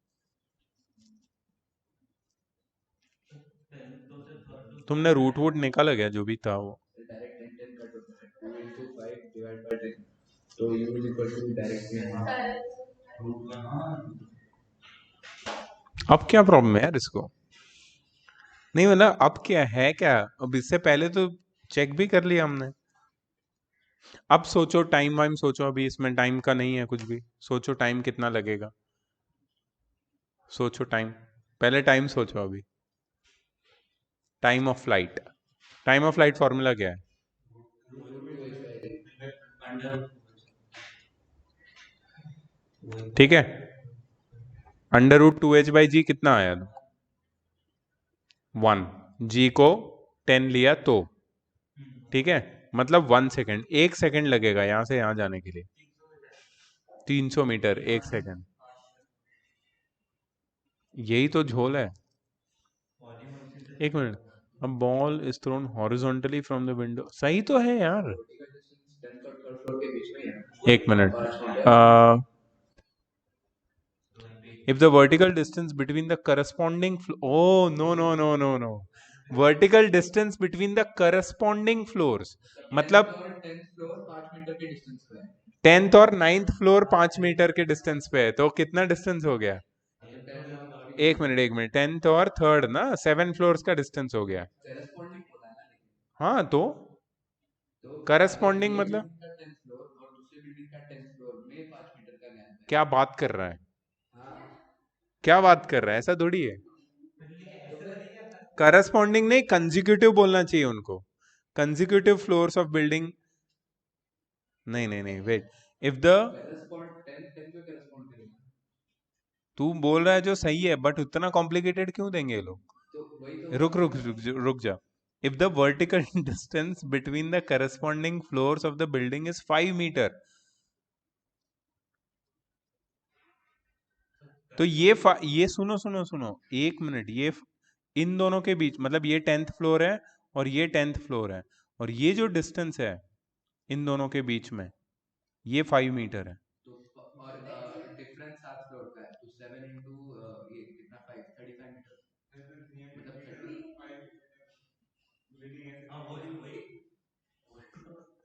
तुमने रूट वूट निकाला गया जो भी था वो? डायरेक्ट 10 10 कट होता है, 2 into 5 डिवाइड बाय 10, तो u is equal to direct. अब क्या प्रॉब्लम है यार इसको? नहीं मतलब अब क्या है क्या? अब इससे पहले तो चेक भी कर लिया हमने। अब सोचो टाइम वाइम सोचो, अभी इसमें टाइम का नहीं है कुछ भी। सोचो टाइम कितना लगेगा, सोचो टाइम, पहले टाइम सोचो अभी। Time of flight, time of flight formula क्या है? ठीक है, अंडर रूट 2h/g कितना आया? 1। g को 10 लिया तो, ठीक है, मतलब 1 सेकेंड, 1 सेकेंड लगेगा यहां से यहां जाने के लिए। 300 मीटर 1 सेकेंड, यही तो झोल है। एक मिनट, अब ball is throne horizontally from the window, सही तो है यार। एक minute, if the vertical distance between the corresponding oh no, vertical distance between the corresponding floors मतलब 10th फ्लोर 5 मीटर के डिस्टेंस पे है 10th और 9th फ्लोर 5 मीटर के डिस्टेंस पे है तो कितना डिस्टेंस हो गया एक मिनट 10th और 3rd ना 7 फ्लोर्स का डिस्टेंस हो गया करेस्पॉन्डिंग होता है ना लेकिन हाँ तो corresponding मतलब 10th फ्लोर और दूसरी बिल्डिंग का 10th फ्लोर में 5 मीटर का गैप है क्या बात कर रहा है हाँ क्या बात कर रहा है ऐसा थोड़ी है करस्पॉन्डिंग नहीं कंजिक्यूटिव बोलना चाहिए उनको कंजिक्यूटिव फ्लोर्स ऑफ बिल्डिंग नहीं वेट इफ द करेस्पॉन्ड 10 पे करेस्पॉन्ड करेगा तू बोल रहा है जो सही है बट उतना कॉम्प्लिकेटेड क्यों देंगे ये लोग तो वही तो रुक जा if the vertical distance between the corresponding floors of the building is 5 meter तो ये सुनो एक मिनट ये इन दोनों के बीच मतलब ये 10th फ्लोर है और ये 10th फ्लोर है और ये जो डिस्टेंस है इन दोनों के बीच में ये 5 मीटर है तो और डिफरेंस 7 फ्लोर का है तो 7 इनटू ये कितना 5 35 मीटर मतलब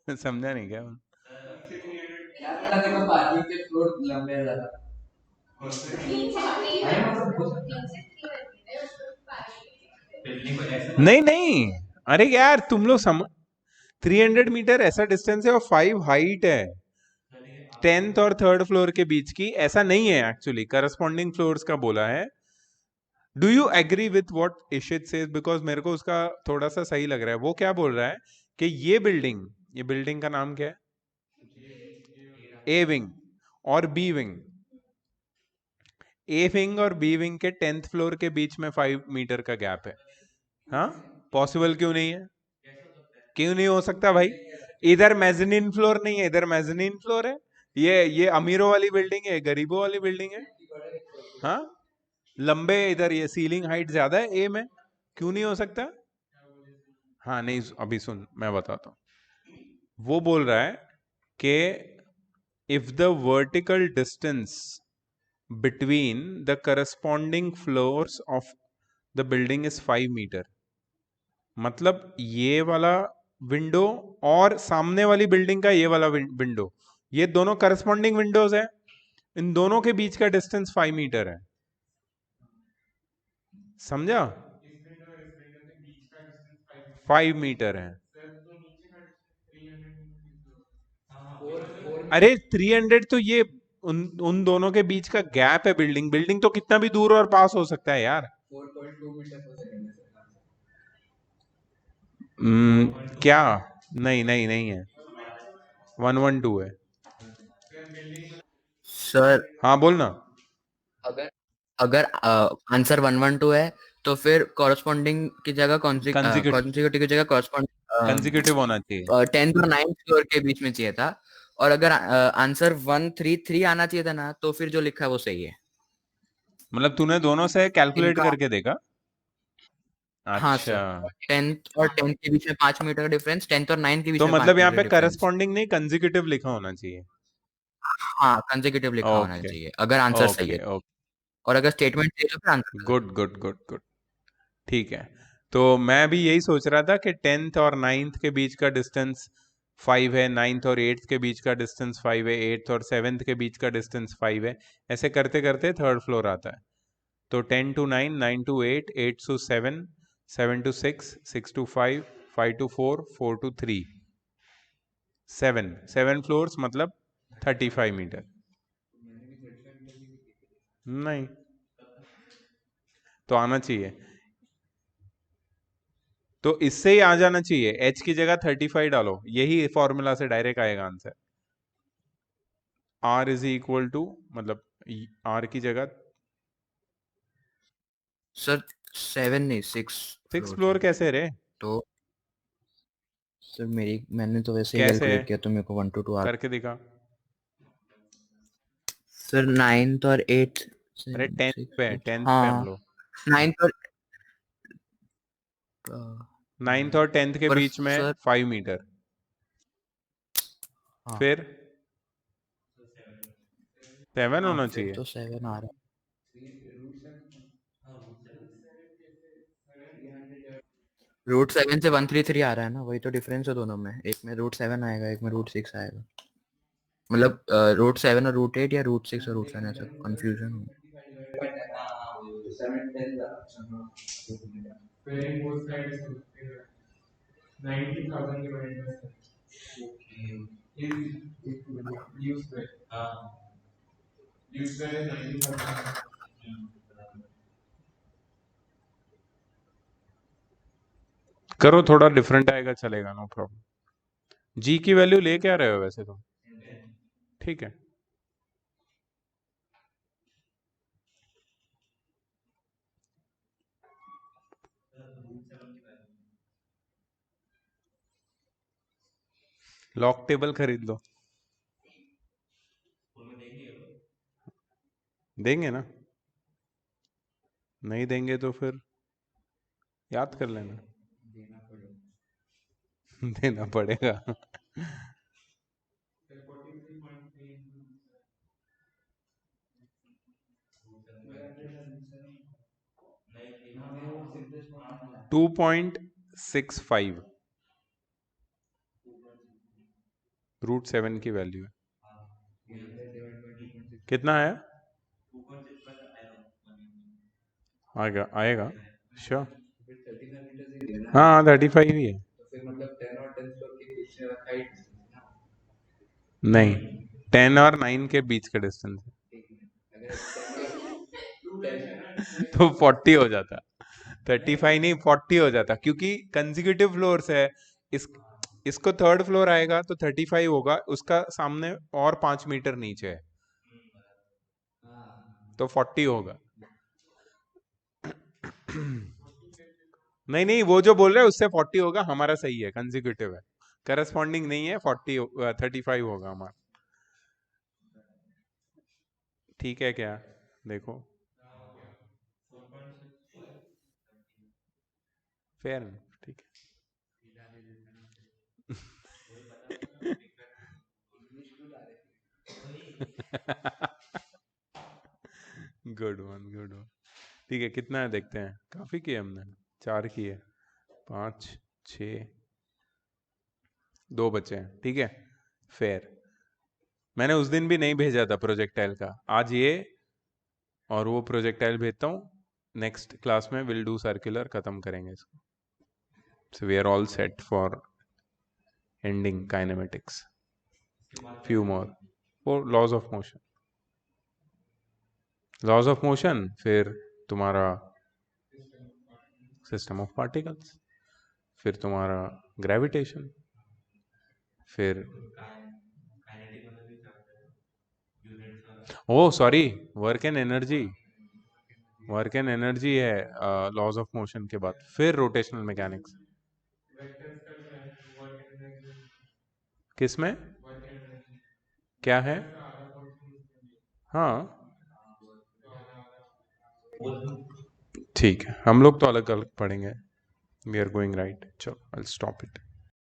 30 समझा नहीं क्या यार देखो पार्किंग के फ्लोर लंबे हैं ज्यादा नहीं अरे यार तुम लोग 300 मीटर ऐसा डिस्टेंस है और 5 हाइट है 10th और 3rd फ्लोर के बीच की ऐसा नहीं है एक्चुअली करस्पॉन्डिंग फ्लोर्स का बोला है do you agree with what Ishit says because मेरे को उसका थोड़ा सा सही लग रहा है वो क्या बोल रहा है कि ये बिल्डिंग का नाम क्या है ए विंग और बी विंग ए विंग और बी विंग के 10th फ्लोर के बीच में 5 मीटर का गैप है हाँ पॉसिबल क्यों नहीं है क्यों नहीं हो सकता भाई इधर मेजनीन फ्लोर नहीं है इधर मेजनीन फ्लोर है ये अमीरों वाली बिल्डिंग है गरीबों वाली बिल्डिंग है हाँ लंबे इधर ये सीलिंग हाइट ज्यादा है ए में क्यों नहीं हो सकता हाँ नहीं अभी सुन मैं बताता हूँ वो बोल रहा है कि if the vertical distance between the corresponding floors of the building is 5 metre मतलब ये वाला विंडो और सामने वाली बिल्डिंग का ये वाला विंडो ये दोनों करस्पॉन्डिंग विंडोज है इन दोनों के बीच का डिस्टेंस 5 मीटर है समझा 5 मीटर है अरे 300 तो ये उन दोनों के बीच का गैप है बिल्डिंग तो कितना भी दूर और पास हो सकता है यार 4.2 मीटर हो जाएगा क्या नहीं है 112 है सर हाँ बोलना अगर आंसर 112 है तो फिर कॉरेस्पॉन्डिंग की जगह कॉन्जिक्यूटिव की जगह कंसेक्यूटिव होना चाहिए 10th और 9th फ्लोर के बीच में चाहिए था और अगर आंसर 133 आना चाहिए था ना तो फिर जो लिखा है वो सही है मतलब तूने दोनों से कैलकुलेट इनका- करके देखा हाँ अच्छा सर 10th और 10th के बीच में 5 मीटर का डिफरेंस 10th और 9th के बीच तो में मतलब 5 यहाँ मीटर पे का difference। करस्पॉन्डिंग नहीं कंसेक्यूटिव लिखा होना चाहिए हाँ कंसेक्यूटिव लिखा होना ओके चाहिए अगर आंसर सही है ओके और अगर स्टेटमेंट सही है तो फिर आंसर गुड ठीक है तो मैं भी यही सोच रहा था कि 10th और 9th के बीच का डिस्टेंस 5 है 9th और 8th के बीच का डिस्टेंस 5 है 8th और 7th के बीच का डिस्टेंस 5 है ऐसे करते करते 3rd फ्लोर आता है तो 10 to 9 9 to 8 8 to 7 7 to 6 6 to 5 5 to 4 4 to 3 7 floors मतलब 35 मीटर नहीं तो आना चाहिए तो इससे ही आ जाना चाहिए h की जगह 35 डालो यही फॉर्मूला से डायरेक्ट आएगा answer r is equal to मतलब r की जगह सर 7 नहीं 6 फ्लोर कैसे रे तो सर मैंने तो वैसे ही कैसे कैलकुलेट है? किया तो मेरे को 1 to 2 आ करके दिखा सर 9th और 8th अरे 10th पे है हाँ हम लोग 9th और 9th और 10th के पर बीच में सर 5 मीटर हाँ, फिर 7 होना फिर चाहिए तो 7 आ रहा है √7 से 133 आ रहा है ना, वही तो डिफरेंस है दोनों में। एक में √7 आएगा, एक में √6 आएगा। मतलब √7 और √8 या √6 और √7, ऐसा कंफ्यूजन हो। करो, थोड़ा डिफरेंट आएगा चलेगा, नो प्रॉब्लम। जी की वैल्यू ले क्या रहे हो वैसे तुम? ठीक है, लॉक टेबल खरीद लो। देंगे ना, नहीं देंगे तो फिर याद कर लेना। देना पड़ेगा। टू 2.65 √7 की वैल्यू है। कितना आया? आएगा आएगा, श्योर। हाँ 35 ही है। नहीं, 10 और 9 के बीच का डिस्टेंस है। तो 40 हो जाता, 35 नहीं 40 हो जाता, क्योंकि कंसेक्यूटिव फ्लोर्स है। इस इसको थर्ड फ्लोर आएगा तो 35 होगा, उसका सामने और 5 मीटर नीचे है तो 40 होगा। नहीं नहीं, वो जो बोल रहे हैं उससे 40 होगा, हमारा सही है, कंसेक्यूटिव है, करस्पॉन्डिंग नहीं है। 35 होगा हमारा। ठीक है क्या? देखो, फेयर, ठीक है। Good one, good one. ठीक है, कितना है देखते हैं। काफी किए हमने, 4 किए, 5 6, 2 बचे हैं। ठीक है, फेयर। मैंने उस दिन भी नहीं भेजा था प्रोजेक्टाइल का, आज ये और वो प्रोजेक्टाइल भेजता हूँ। नेक्स्ट क्लास में विल डू सर्कुलर, खत्म करेंगे इसको। So we are all set for ending kinematics. Few more for laws of motion. Laws of motion, फिर तुम्हारा सिस्टम ऑफ पार्टिकल्स, फिर तुम्हारा ग्रेविटेशन, फिर oh sorry, work and energy. Work and energy है laws of motion के बाद, फिर rotational mechanics. किसमें क्या है? हाँ ठीक है, हम लोग तो अलग अलग पढ़ेंगे। वी आर गोइंग राइट, चलो आई स्टॉप इट।